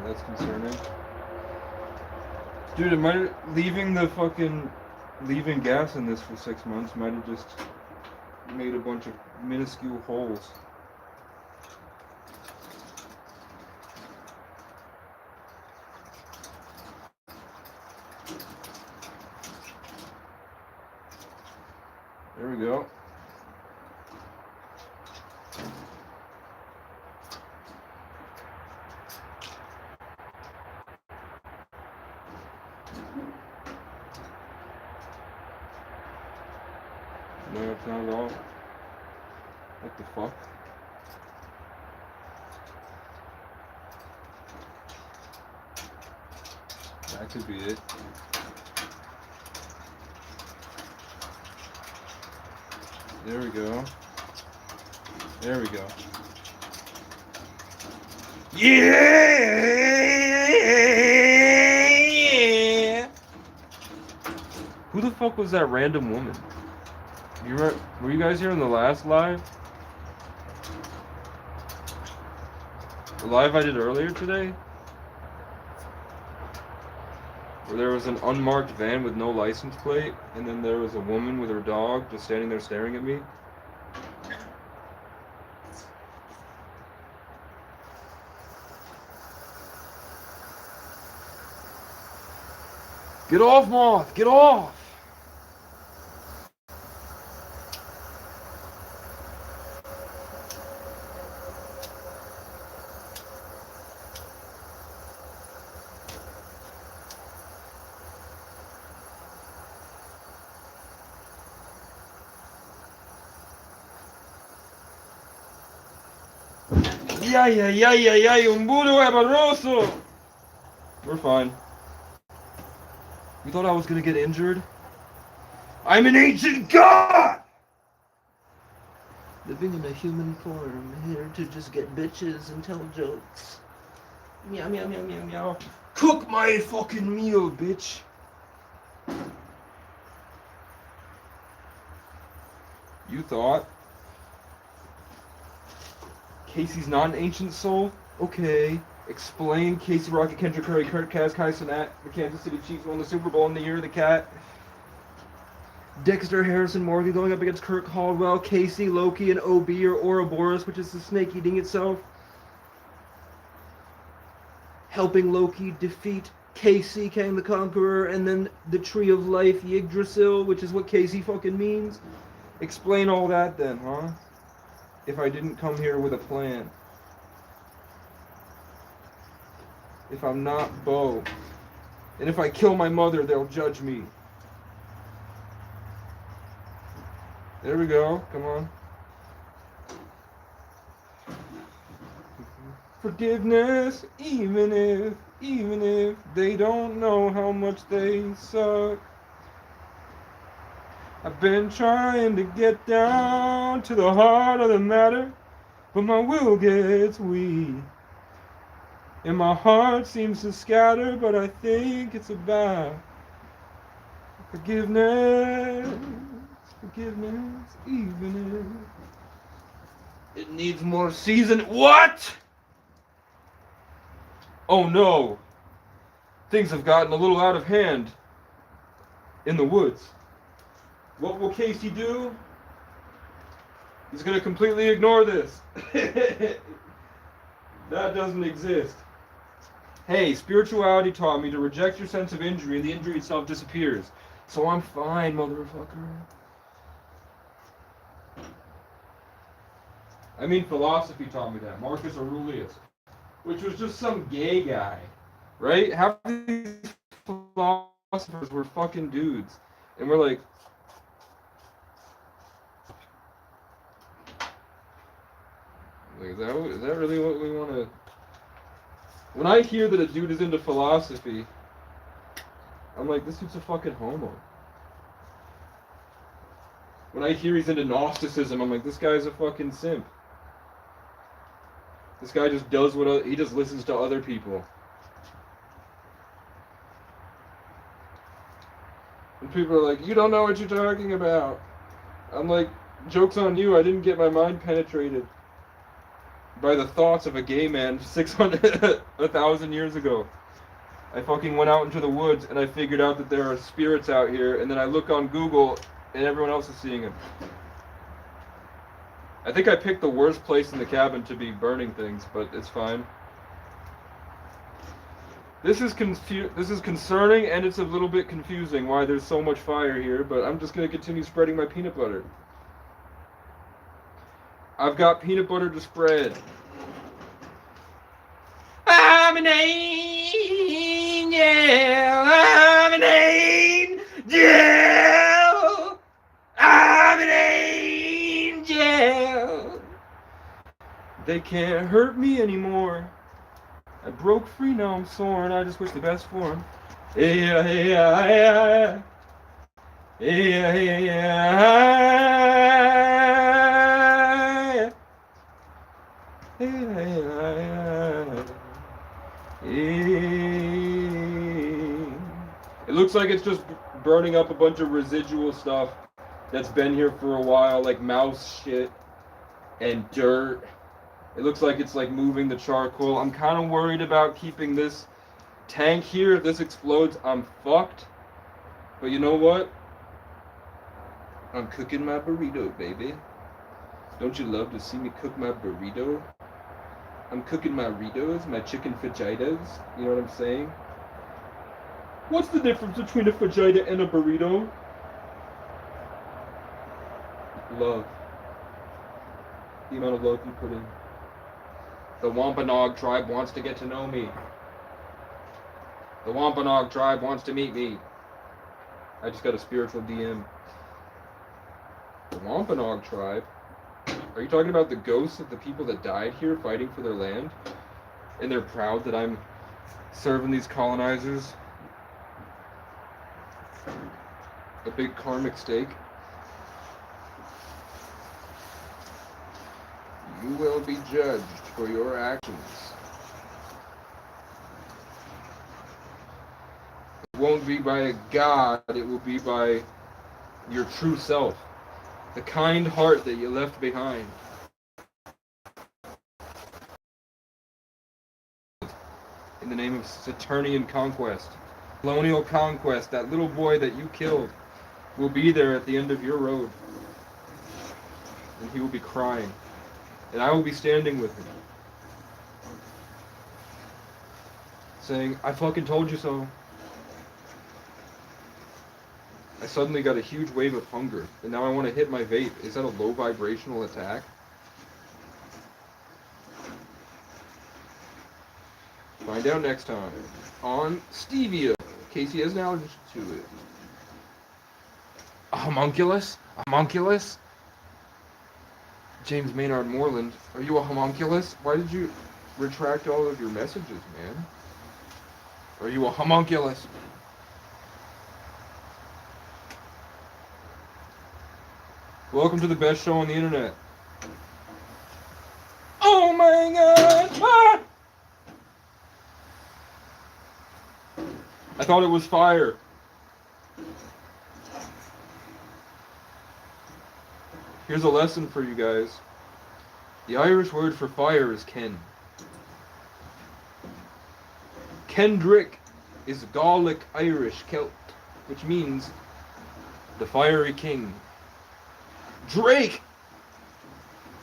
That's concerning. Dude, it might leaving gas in this for 6 months might have just made a bunch of minuscule holes. There we go. No, it's not at all. What the fuck? That could be it. There we go. There we go. Yeah! Who the fuck was that random woman? You were you guys here in the last live? The live I did earlier today? Where there was an unmarked van with no license plate, and then there was a woman with her dog just standing there staring at me. Get off, Moth! Get off! Un budo barroso! We're fine. You thought I was gonna get injured? I'm an ancient god! Living in a human form, here to just get bitches and tell jokes. Meow, meow, meow, meow, meow. Cook my fucking meal, bitch! You thought Casey's not an ancient soul? Okay. Explain. Casey Rocket, Kendrick Curry, Kurt Kaz, Kai Cenat, the Kansas City Chiefs won the Super Bowl in the year of the cat. Dexter Harrison Morgan going up against Kirk Caldwell, Casey, Loki, and OB or Ouroboros, which is the snake eating itself. Helping Loki defeat Casey, Kang the Conqueror, and then the Tree of Life, Yggdrasil, which is what Casey fucking means. Explain all that then, huh? If I didn't come here with a plan. If I'm not Bo. And if I kill my mother, they'll judge me. There we go. Come on. Forgiveness, even if they don't know how much they suck. I've been trying to get down to the heart of the matter, but my will gets weak. And my heart seems to scatter, but I think it's about forgiveness, even if it needs more season. What? Oh no. Things have gotten a little out of hand in the woods. What will Casey do? He's going to completely ignore this. That doesn't exist. Hey, spirituality taught me to reject your sense of injury and the injury itself disappears. So I'm fine, motherfucker. I mean, philosophy taught me that. Marcus Aurelius, which was just some gay guy, right? Half these philosophers were fucking dudes, and we're like, is that really what we want to? When I hear that a dude is into philosophy, I'm like, this dude's a fucking homo. When I hear he's into Gnosticism, I'm like, this guy's a fucking simp. This guy just does what he just listens to other people. And people are like, you don't know what you're talking about. I'm like, joke's on you. I didn't get my mind penetrated by the thoughts of a gay man 1,000 years ago. I fucking went out into the woods and I figured out that there are spirits out here, and then I look on Google and everyone else is seeing them. I think I picked the worst place in the cabin to be burning things, but it's fine. This is concerning, and it's a little bit confusing why there's so much fire here, but I'm just going to continue spreading my peanut butter. I've got peanut butter to spread. I'm an angel. I'm an angel. I'm an angel. They can't hurt me anymore. I broke free, now I'm soaring. I just wish the best for him. Yeah, yeah, yeah. Yeah, yeah, yeah. Yeah, yeah. It looks like it's just burning up a bunch of residual stuff that's been here for a while, like mouse shit and dirt. It looks like it's like moving the charcoal. I'm kind of worried about keeping this tank here. If this explodes, I'm fucked. But you know what? I'm cooking my burrito, baby. Don't you love to see me cook my burrito? I'm cooking my Ritos, my chicken fajitas. You know what I'm saying? What's the difference between a fajita and a burrito? Love. The amount of love you put in. The Wampanoag tribe wants to get to know me. The Wampanoag tribe wants to meet me. I just got a spiritual DM. The Wampanoag tribe? Are you talking about the ghosts of the people that died here fighting for their land? And they're proud that I'm serving these colonizers a big karmic steak? You will be judged for your actions. It won't be by a god, it will be by your true self. The kind heart that you left behind. In the name of Saturnian conquest. Colonial conquest, that little boy that you killed will be there at the end of your road. And he will be crying. And I will be standing with him. Saying, I fucking told you so. I suddenly got a huge wave of hunger, and now I want to hit my vape. Is that a low vibrational attack? Find out next time on Stevia. Casey has an allergy to it. A homunculus? A homunculus? James Maynard Moreland, are you a homunculus? Why did you retract all of your messages, man? Are you a homunculus? Welcome to the best show on the internet. Oh my god! Ah! I thought it was fire. Here's a lesson for you guys. The Irish word for fire is ken. Kendrick is Gaelic Irish Celt, which means the fiery king. Drake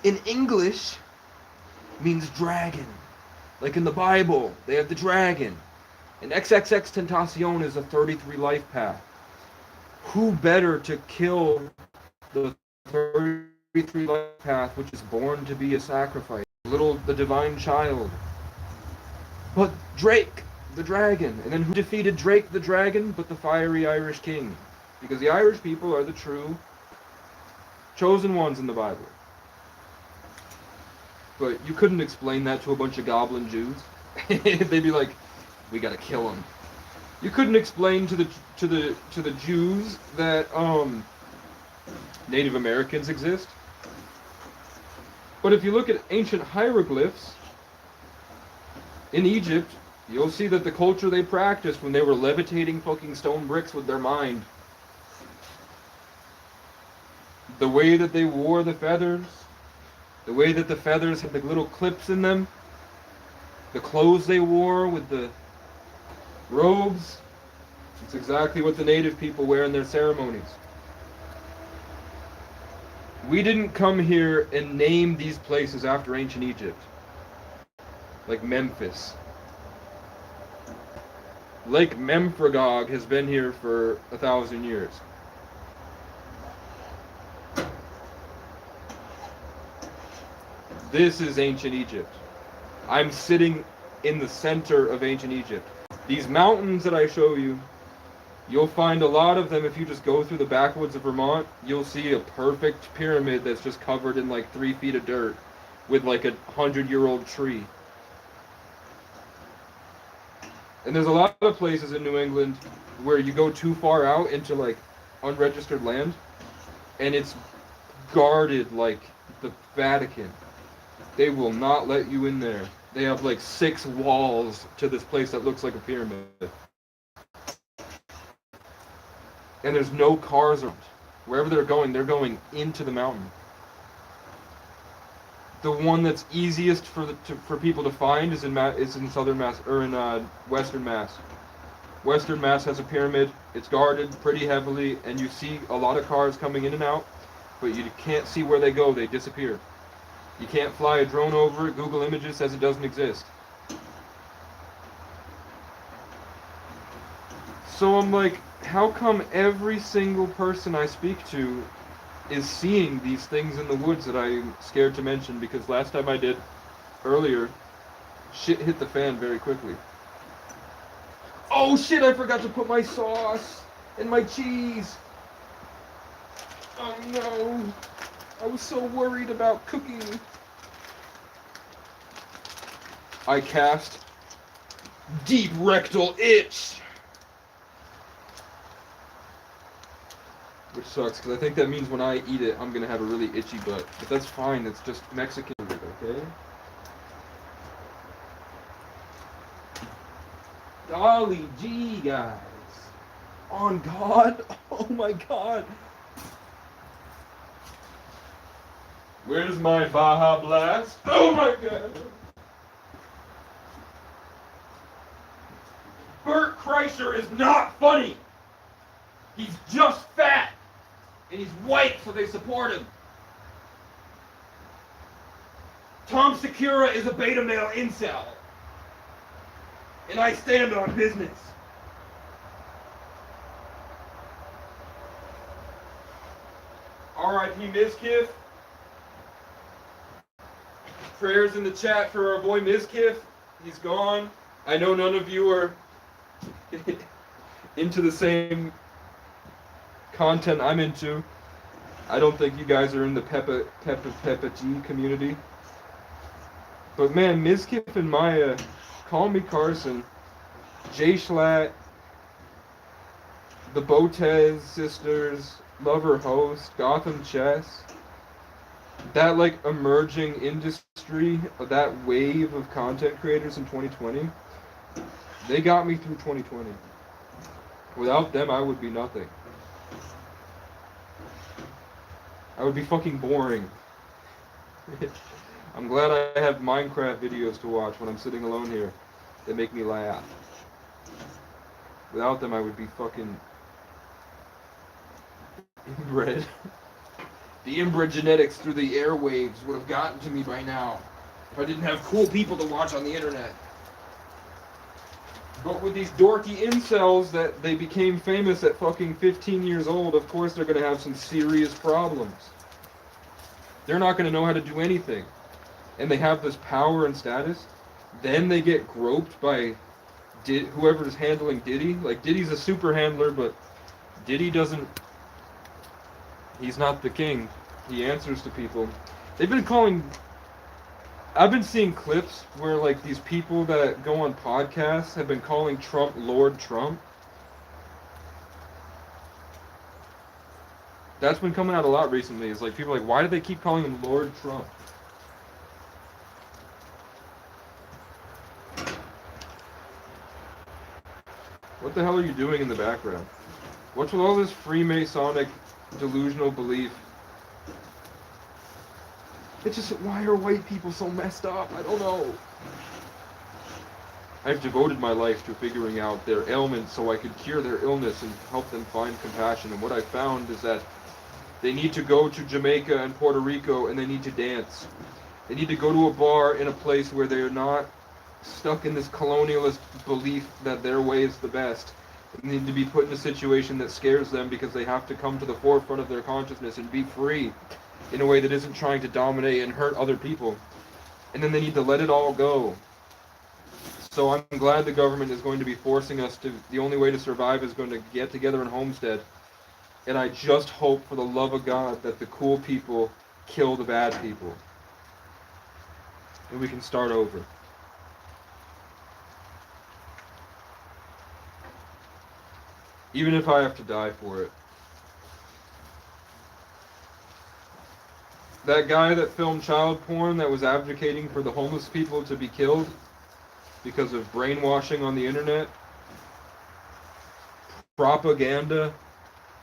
in English means dragon. Like in the Bible, they have the dragon. And XXX Tentacion is a 33 life path. Who better to kill the 33 through life path which is born to be a sacrifice. The divine child. But Drake, the dragon. And then who defeated Drake the dragon but the fiery Irish king? Because the Irish people are the true chosen ones in the Bible. But you couldn't explain that to a bunch of goblin Jews. They'd be like, we gotta kill him. You couldn't explain to the Jews that Native Americans exist. But if you look at ancient hieroglyphs in Egypt, you'll see that the culture they practiced when they were levitating fucking stone bricks with their mind, the way that they wore the feathers, the way that the feathers had the little clips in them, the clothes they wore with the robes, it's exactly what the native people wear in their ceremonies. We didn't come here and name these places after ancient Egypt. Like Memphis. Lake Memphragog has been here for 1,000 years. This is ancient Egypt. I'm sitting in the center of ancient Egypt. These mountains that I show you, you'll find a lot of them if you just go through the backwoods of Vermont. You'll see a perfect pyramid that's just covered in like 3 feet of dirt with like a 100-year-old tree. And there's a lot of places in New England where you go too far out into like unregistered land and it's guarded like the Vatican. They will not let you in there. They have like 6 walls to this place that looks like a pyramid. And there's no cars around. Wherever they're going into the mountain. The one that's easiest for people to find is in southern Mass, or in western Mass. Western Mass has a pyramid. It's guarded pretty heavily, and you see a lot of cars coming in and out, but you can't see where they go. They disappear. You can't fly a drone over it. Google Images says it doesn't exist. So I'm like, how come every single person I speak to is seeing these things in the woods that I'm scared to mention? Because last time I did, earlier, shit hit the fan very quickly. Oh shit, I forgot to put my sauce and my cheese. Oh no. I was so worried about cooking. I cast deep rectal itch. Which sucks, because I think that means when I eat it, I'm going to have a really itchy butt. But that's fine, it's just Mexican, okay? Golly gee, guys. On God? Oh my God. Where's my Baja Blast? Oh my God. Bert Kreischer is not funny. He's just fat. And he's white, so they support him. Tom Segura is a beta male incel. And I stand on business. R.I.P. Mizkif. Prayers in the chat for our boy Mizkif. He's gone. I know none of you are into the same content I'm into. I don't think you guys are in the Peppa G community. But man, Mizkif and Maya, Call Me Carson, Jay Schlatt, the Botez sisters, Lover Host, Gotham Chess, that like emerging industry, that wave of content creators in 2020, they got me through 2020. Without them, I would be nothing. I would be fucking boring. I'm glad I have Minecraft videos to watch when I'm sitting alone here. They make me laugh. Without them, I would be fucking inbred. The inbred genetics through the airwaves would have gotten to me by now if I didn't have cool people to watch on the internet. But with these dorky incels that they became famous at fucking 15 years old, of course they're gonna have some serious problems. they're not going to know how to do anything. And they have this power and status. Then they get groped by whoever's handling Diddy. Like, Diddy's a super handler, but Diddy doesn't... He's not the king. He answers to people. They've been calling... I've been seeing clips where, like, these people that go on podcasts have been calling Trump Lord Trump. That's been coming out a lot recently. It's like, people are like, why do they keep calling him Lord Trump? What the hell are you doing in the background? What's with all this Freemasonic delusional belief? It's just, why are white people so messed up? I don't know. I've devoted my life to figuring out their ailments so I could cure their illness and help them find compassion. And what I found is that they need to go to Jamaica and Puerto Rico and they need to dance. They need to go to a bar in a place where they're not stuck in this colonialist belief that their way is the best. They need to be put in a situation that scares them because they have to come to the forefront of their consciousness and be free in a way that isn't trying to dominate and hurt other people. And then they need to let it all go. So I'm glad the government is going to be forcing us to, the only way to survive is going to get together in Homestead. And I just hope for the love of God that the cool people kill the bad people. And we can start over. Even if I have to die for it. That guy that filmed child porn that was advocating for the homeless people to be killed because of brainwashing on the internet, propaganda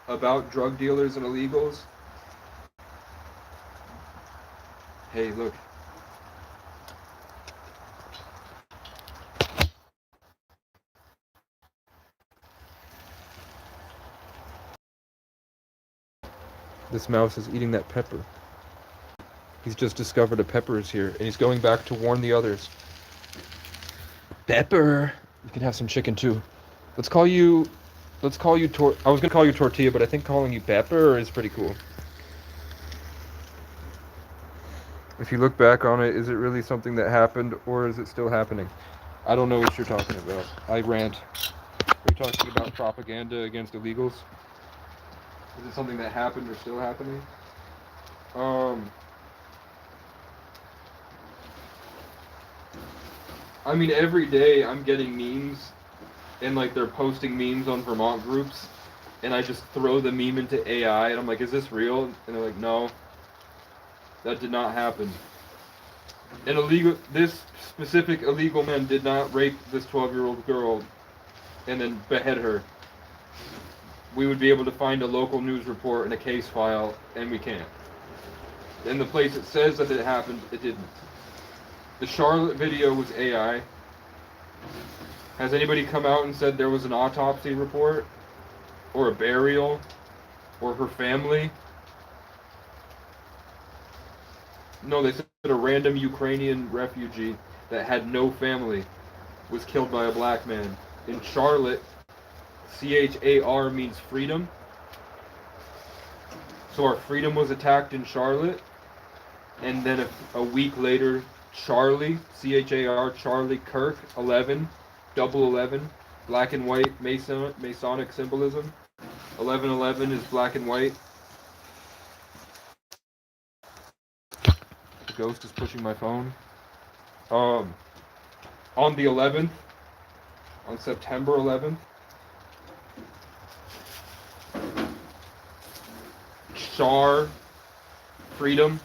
about drug dealers and illegals. Hey, look. This mouse is eating that pepper. He's just discovered a pepper is here, and he's going back to warn the others. Pepper! You can have some chicken too. Let's call you I was gonna call you Tortilla, but I think calling you Pepper is pretty cool. If you look back on it, is it really something that happened, or is it still happening? I don't know what you're talking about. I rant. Are you talking about propaganda against illegals? Is it something that happened or still happening? I mean, every day I'm getting memes, and like they're posting memes on Vermont groups, and I just throw the meme into AI, and I'm like, is this real? And they're like, no, that did not happen. This specific illegal man did not rape this 12-year-old girl and then behead her. We would be able to find a local news report and a case file, and we can't. In the place it says that it happened, it didn't. The Charlotte video was AI. Has anybody come out and said there was an autopsy report? Or a burial? Or her family? No, they said a random Ukrainian refugee that had no family was killed by a black man. In Charlotte, CHAR means freedom. So our freedom was attacked in Charlotte. And then a week later, Charlie, CHAR, Charlie Kirk, 11, double 11, black and white Masonic symbolism. 1111 is black and white. The ghost is pushing my phone. On the 11th, on September 11th, Char, freedom,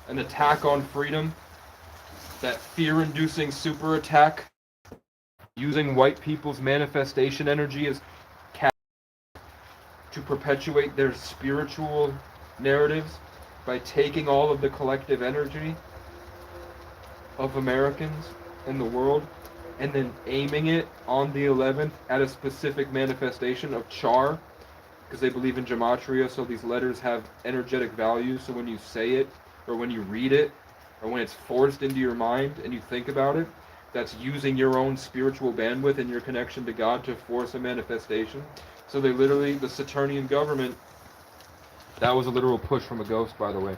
an attack on freedom, that fear-inducing super attack using white people's manifestation energy as to perpetuate their spiritual narratives by taking all of the collective energy of Americans in the world and then aiming it on the 11th at a specific manifestation of Char, because they believe in gematria, so these letters have energetic value, so when you say it or when you read it or when it's forced into your mind and you think about it, that's using your own spiritual bandwidth and your connection to God to force a manifestation. So they literally, the Saturnian government, that was a literal push from a ghost, by the way.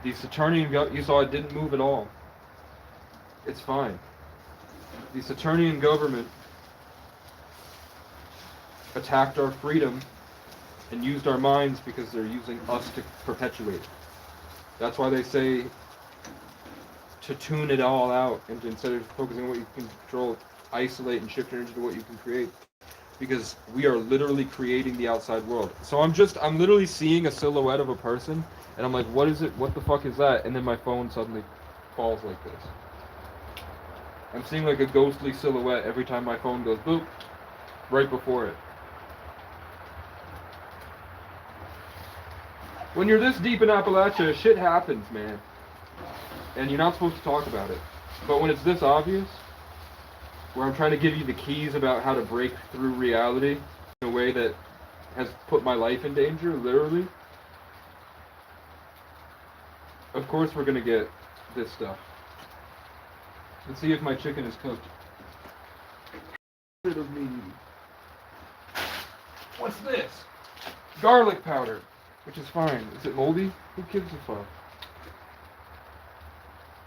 The Saturnian you saw it didn't move at all. It's fine. The Saturnian government attacked our freedom and used our minds because they're using us to perpetuate it. That's why they say to tune it all out and to, instead of focusing on what you can control, isolate and shift energy to what you can create. Because we are literally creating the outside world. So I'm literally seeing a silhouette of a person, and I'm like, what is it? What the fuck is that? And then my phone suddenly falls like this. I'm seeing like a ghostly silhouette every time my phone goes boop, right before it. When you're this deep in Appalachia, shit happens, man. And you're not supposed to talk about it. But when it's this obvious, where I'm trying to give you the keys about how to break through reality in a way that has put my life in danger, literally, of course we're gonna get this stuff. Let's see if my chicken is cooked. Rid of me. What's this? Garlic powder, which is fine. Is it moldy? Who gives a fuck?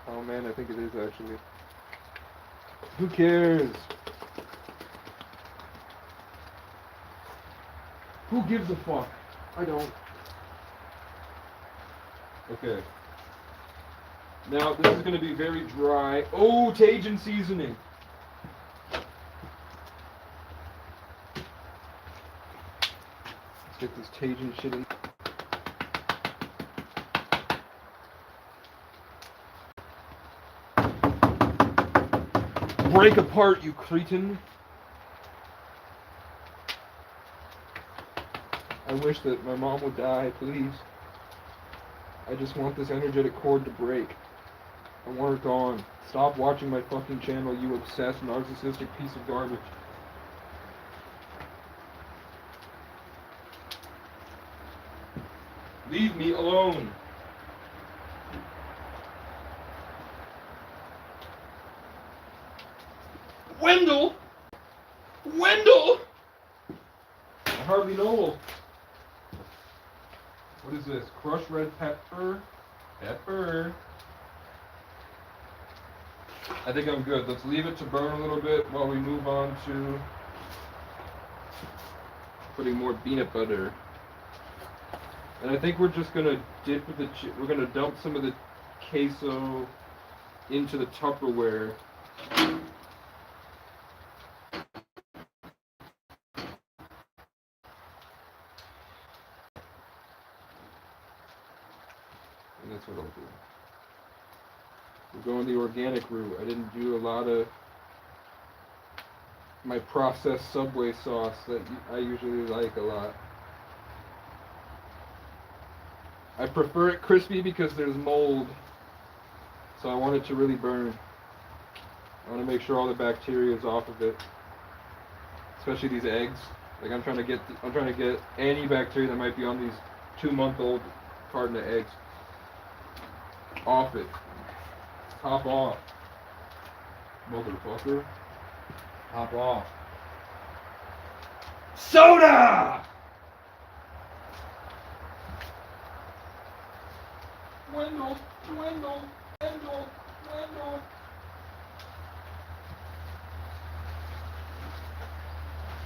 Oh man, I think it is actually. Who cares? Who gives a fuck? I don't. Okay. Now, this is going to be very dry. Oh, Tajin seasoning. Let's get this Tajin shit in. Break apart, you cretin. I wish that my mom would die, please. I just want this energetic cord to break. I want her gone. Stop watching my fucking channel, you obsessed, narcissistic piece of garbage. Leave me alone. Wendell! Wendell! I hardly know. What is this? Crushed red pepper. Pepper. I think I'm good. Let's leave it to burn a little bit while we move on to putting more peanut butter. And I think we're just gonna dip the we're gonna dump some of the queso into the Tupperware. And that's what I'll do. We're going the organic route. I didn't do a lot of my processed Subway sauce that I usually like a lot. I prefer it crispy because there's mold. So I want it to really burn. I want to make sure all the bacteria is off of it. Especially these eggs. Like I'm trying to get any bacteria that might be on these 2-month-old carton of eggs off it. Hop off. Motherfucker. Hop off. Soda! Wendell, Wendell, Wendell, Wendell.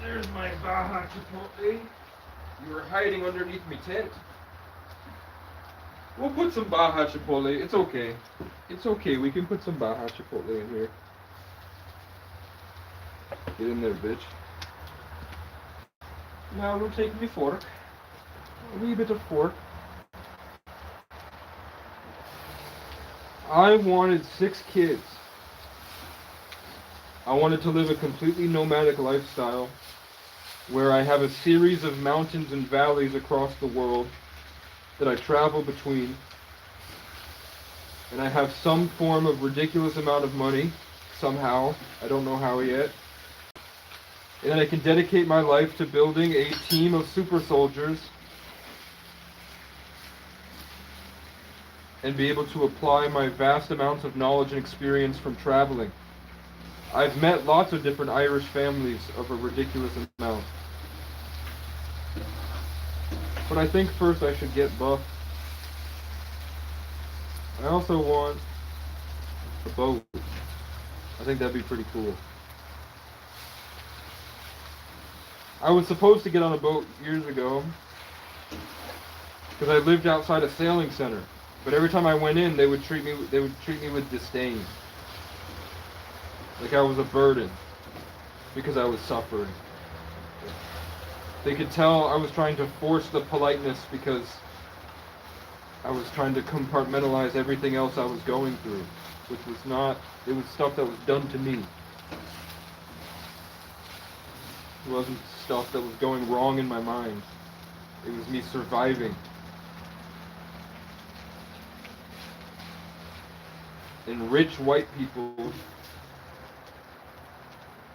There's my Baja Chipotle. You were hiding underneath my tent. We'll put some Baja Chipotle. It's okay. It's okay. We can put some Baja Chipotle in here. Get in there, bitch. Now we'll take the fork. A wee bit of fork. I wanted 6 kids. I wanted to live a completely nomadic lifestyle where I have a series of mountains and valleys across the world that I travel between, and I have some form of ridiculous amount of money, somehow, I don't know how yet, and then I can dedicate my life to building a team of super soldiers and be able to apply my vast amounts of knowledge and experience from traveling. I've met lots of different Irish families of a ridiculous amount. But I think first I should get buff. I also want a boat. I think that'd be pretty cool. I was supposed to get on a boat years ago because I lived outside a sailing center. But every time I went in, they would treat me with disdain. Like I was a burden because I was suffering. They could tell I was trying to force the politeness because I was trying to compartmentalize everything else I was going through, which was not, it was stuff that was done to me. It wasn't stuff that was going wrong in my mind. It was me surviving. And rich white people,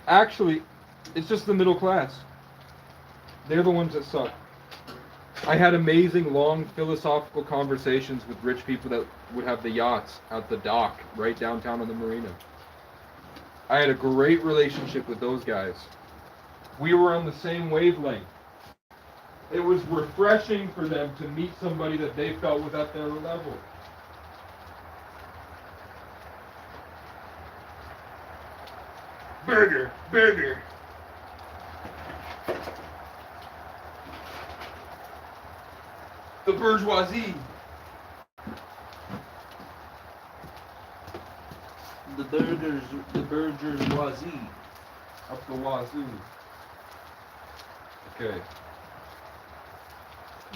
actually, it's just the middle class. They're the ones that suck. I had amazing, long, philosophical conversations with rich people that would have the yachts out the dock right downtown on the marina. I had a great relationship with those guys. We were on the same wavelength. It was refreshing for them to meet somebody that they felt was at their level. Burger, burger. The bourgeoisie. The bourgeoisie. Up the wazoo. Okay.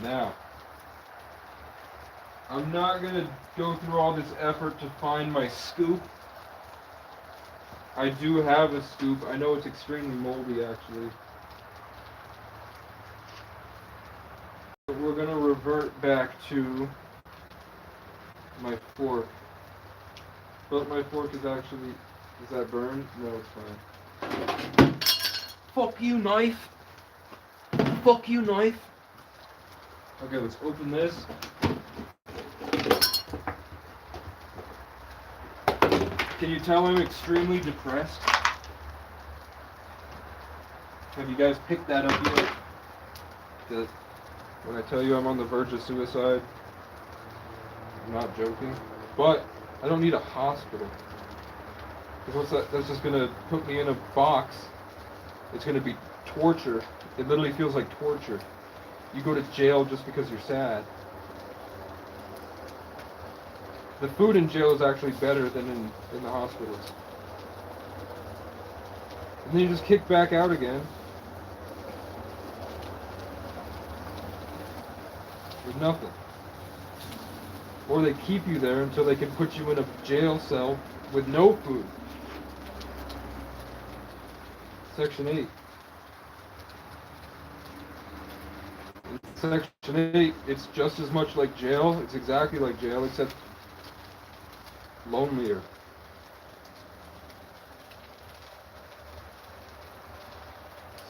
Now, I'm not going to go through all this effort to find my scoop. I do have a scoop. I know it's extremely moldy, actually. But we're going to revert back to my fork. But my fork is actually... Is that burned? No, it's fine. Fuck you, knife. Fuck you, knife. Okay, let's open this. Can you tell I'm extremely depressed? Have you guys picked that up yet? That when I tell you I'm on the verge of suicide, I'm not joking. But I don't need a hospital. Because what's that? That's just gonna put me in a box. It's gonna be torture. It literally feels like torture. You go to jail just because you're sad. The food in jail is actually better than in the hospitals. And then you just kick back out again. With nothing. Or they keep you there until they can put you in a jail cell with no food. Section 8. In Section 8, it's just as much like jail. It's exactly like jail, except lonelier.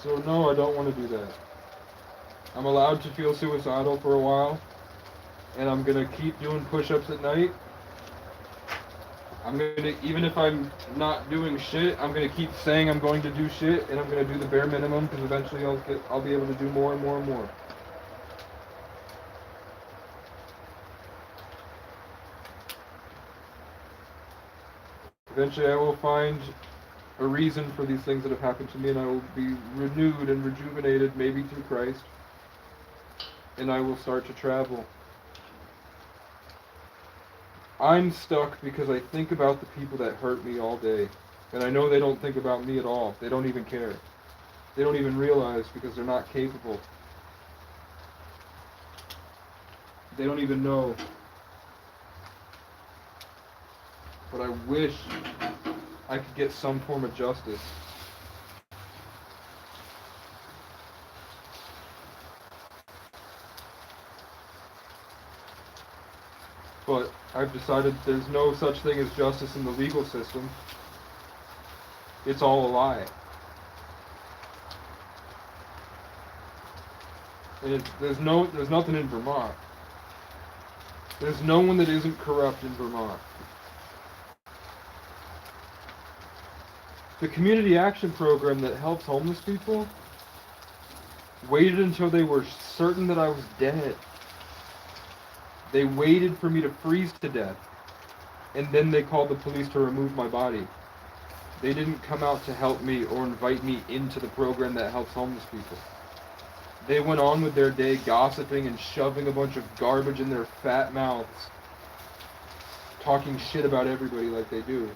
So no, I don't want to do that. I'm allowed to feel suicidal for a while, and I'm gonna keep doing push-ups at night. I'm gonna, even if I'm not doing shit, I'm gonna keep saying I'm going to do shit, and I'm gonna do the bare minimum, because eventually I'll be able to do more and more and more. Eventually I will find a reason for these things that have happened to me, and I will be renewed and rejuvenated, maybe through Christ, and I will start to travel. I'm stuck because I think about the people that hurt me all day, and I know they don't think about me at all. They don't even care. They don't even realize because they're not capable. They don't even know. But I wish I could get some form of justice. But I've decided there's no such thing as justice in the legal system. It's all a lie. And there's nothing in Vermont. There's no one that isn't corrupt in Vermont. The community action program that helps homeless people waited until they were certain that I was dead. They waited for me to freeze to death and then they called the police to remove my body. They didn't come out to help me or invite me into the program that helps homeless people. They went on with their day gossiping and shoving a bunch of garbage in their fat mouths, talking shit about everybody like they do,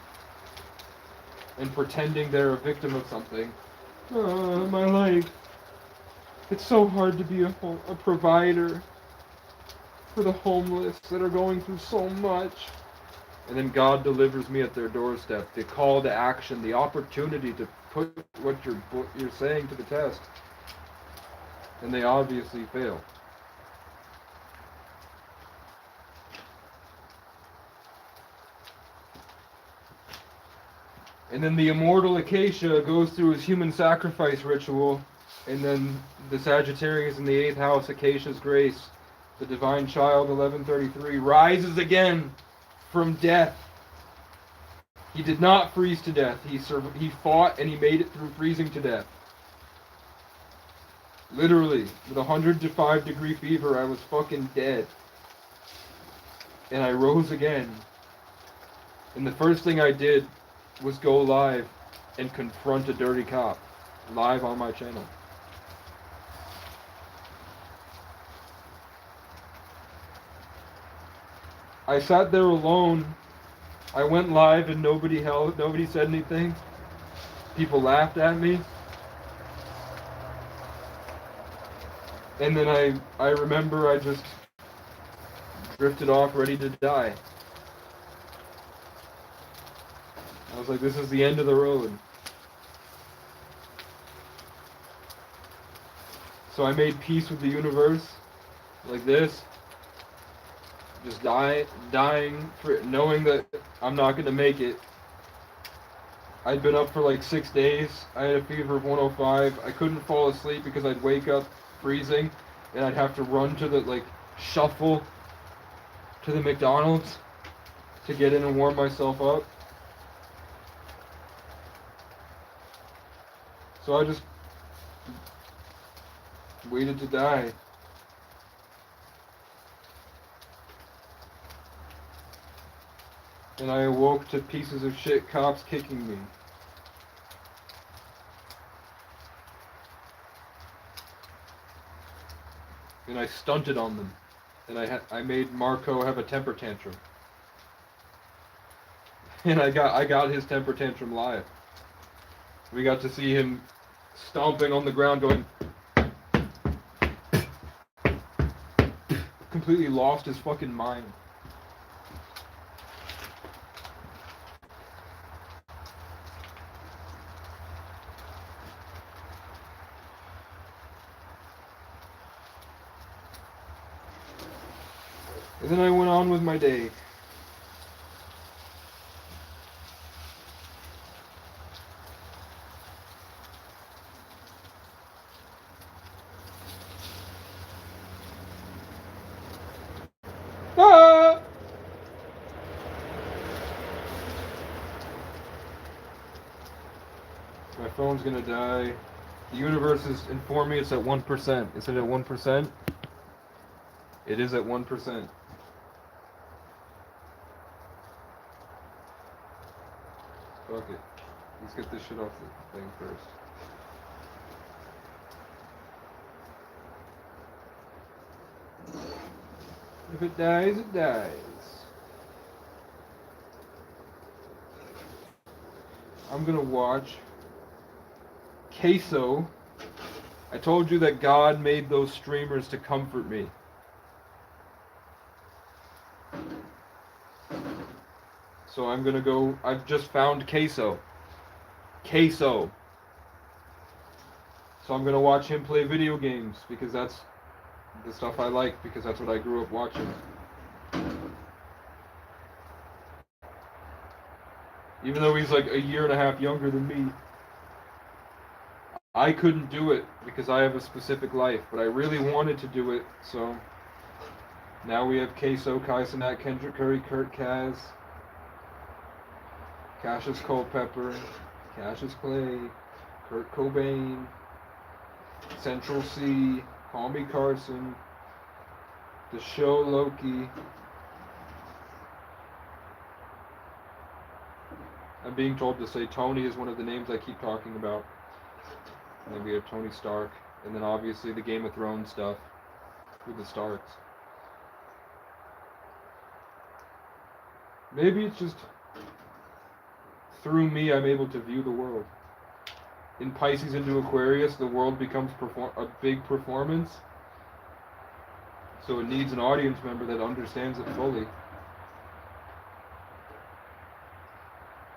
and pretending they're a victim of something. My life. It's so hard to be a provider for the homeless that are going through so much. And then God delivers me at their doorstep, the call to action, the opportunity to put what you're saying to the test. And they obviously fail. And then the immortal Acacia goes through his human sacrifice ritual, and then the Sagittarius in the 8th house, Acacia's grace, the divine child, 1133, rises again from death. He did not freeze to death. He fought and he made it through freezing to death. Literally, with 105-degree fever, I was fucking dead. And I rose again. And the first thing I did was go live and confront a dirty cop. Live on my channel. I sat there alone. I went live and nobody said anything. People laughed at me. And then I remember I just drifted off ready to die. I was like, this is the end of the road. So I made peace with the universe, like this. Just dying, knowing that I'm not going to make it. I'd been up for like 6 days. I had a fever of 105. I couldn't fall asleep because I'd wake up freezing, and I'd have to run to the, shuffle to the McDonald's to get in and warm myself up. So I just waited to die. And I awoke to pieces of shit cops kicking me. And I stunted on them. And I made Marco have a temper tantrum. And I got his temper tantrum live. We got to see him stomping on the ground going, completely lost his fucking mind. And then I went on with my day. Ah! My phone's gonna die. The universe has informed me it's at 1%. Is it at 1%? It is at 1%. Fuck it. Let's get this shit off the thing first. If it dies, it dies. I'm gonna watch Queso. I told you that God made those streamers to comfort me. So I'm gonna go, I've just found Queso. Queso. So I'm gonna watch him play video games, because that's the stuff I like, because that's what I grew up watching. Even though he's like a year and a half younger than me. I couldn't do it because I have a specific life, but I really wanted to do it, so now we have Queso, Kai Cenat, Kendrick Curry, Kurt Kaz, Cassius Culpepper, Cassius Clay, Kurt Cobain, Central C, Call Me Carson, The Show Loki, being told to say Tony is one of the names I keep talking about. And then we have Tony Stark. And then obviously the Game of Thrones stuff with the Starks. Maybe it's just through me I'm able to view the world. In Pisces into Aquarius, the world becomes a big performance. So it needs an audience member that understands it fully.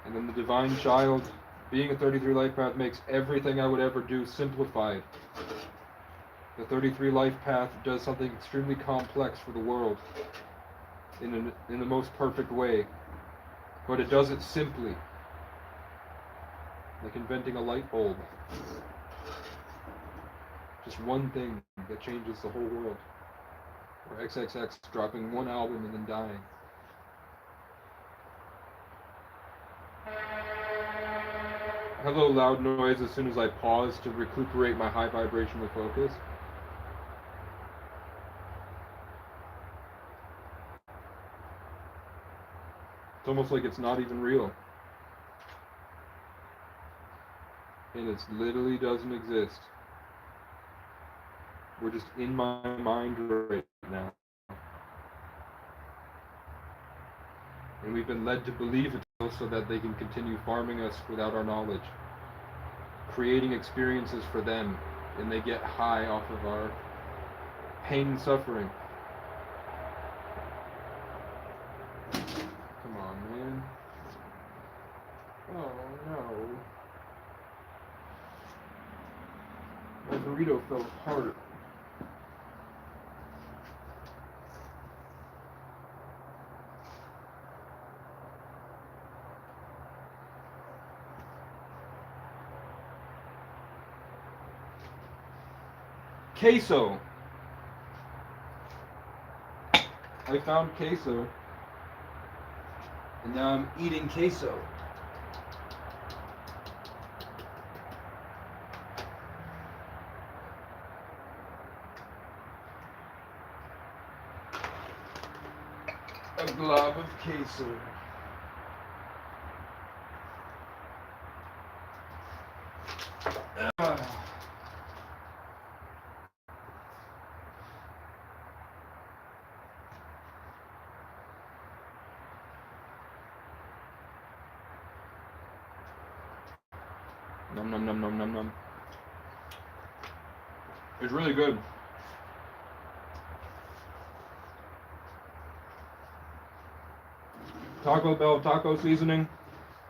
And then the Divine Child, being a 33 life path, makes everything I would ever do simplified. The 33 life path does something extremely complex for the world in the most perfect way. But it does it simply. Like inventing a light bulb. Just one thing that changes the whole world. Or XXX dropping one album and then dying. Hello, loud noise as soon as I pause to recuperate my high vibrational focus. It's almost like it's not even real. And it literally doesn't exist. We're just in my mind right now. And we've been led to believe it so that they can continue farming us without our knowledge. Creating experiences for them, and they get high off of our pain and suffering. Come on, man. Oh no. My burrito fell apart. Queso. I found queso. And now I'm eating queso. A glob of queso. Num num num num num num. It's really good. Taco Bell taco seasoning,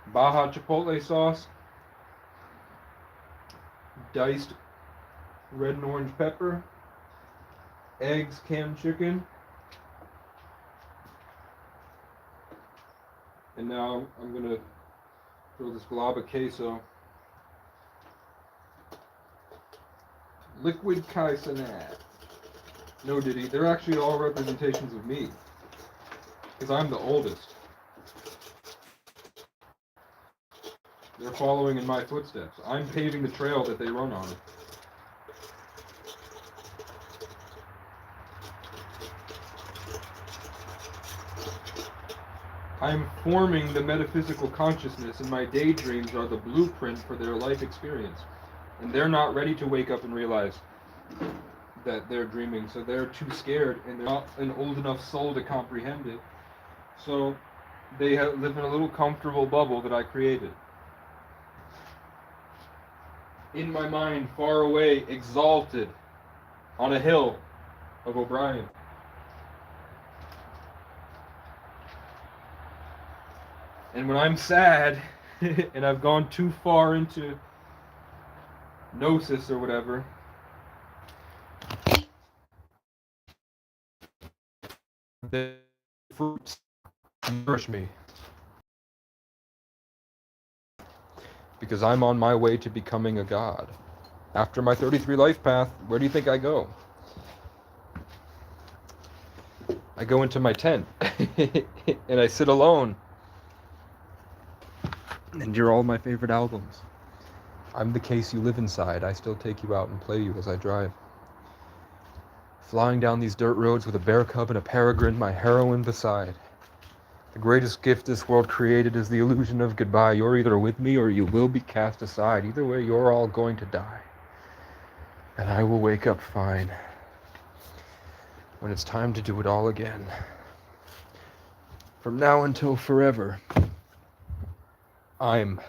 Baja Chipotle sauce, diced red and orange pepper, eggs, canned chicken, and now I'm gonna throw this glob of queso. Liquid Kaisenat. No, Diddy, they're actually all representations of me, because I'm the oldest. They're following in my footsteps. I'm paving the trail that they run on. I'm forming the metaphysical consciousness, and my daydreams are the blueprint for their life experience. And they're not ready to wake up and realize that they're dreaming, so they're too scared, and they're not an old enough soul to comprehend it. So they live in a little comfortable bubble that I created. In my mind, far away, exalted, on a hill of O'Brien. And when I'm sad, and I've gone too far into gnosis or whatever, the fruits nourish me. Because I'm on my way to becoming a god. After my 33 life path, where do you think I go? I go into my tent, and I sit alone, and hear all my favorite albums. I'm the case you live inside. I still take you out and play you as I drive. Flying down these dirt roads with a bear cub and a peregrine, my heroine beside. The greatest gift this world created is the illusion of goodbye. You're either with me or you will be cast aside. Either way, you're all going to die. And I will wake up fine when it's time to do it all again. From now until forever, I'm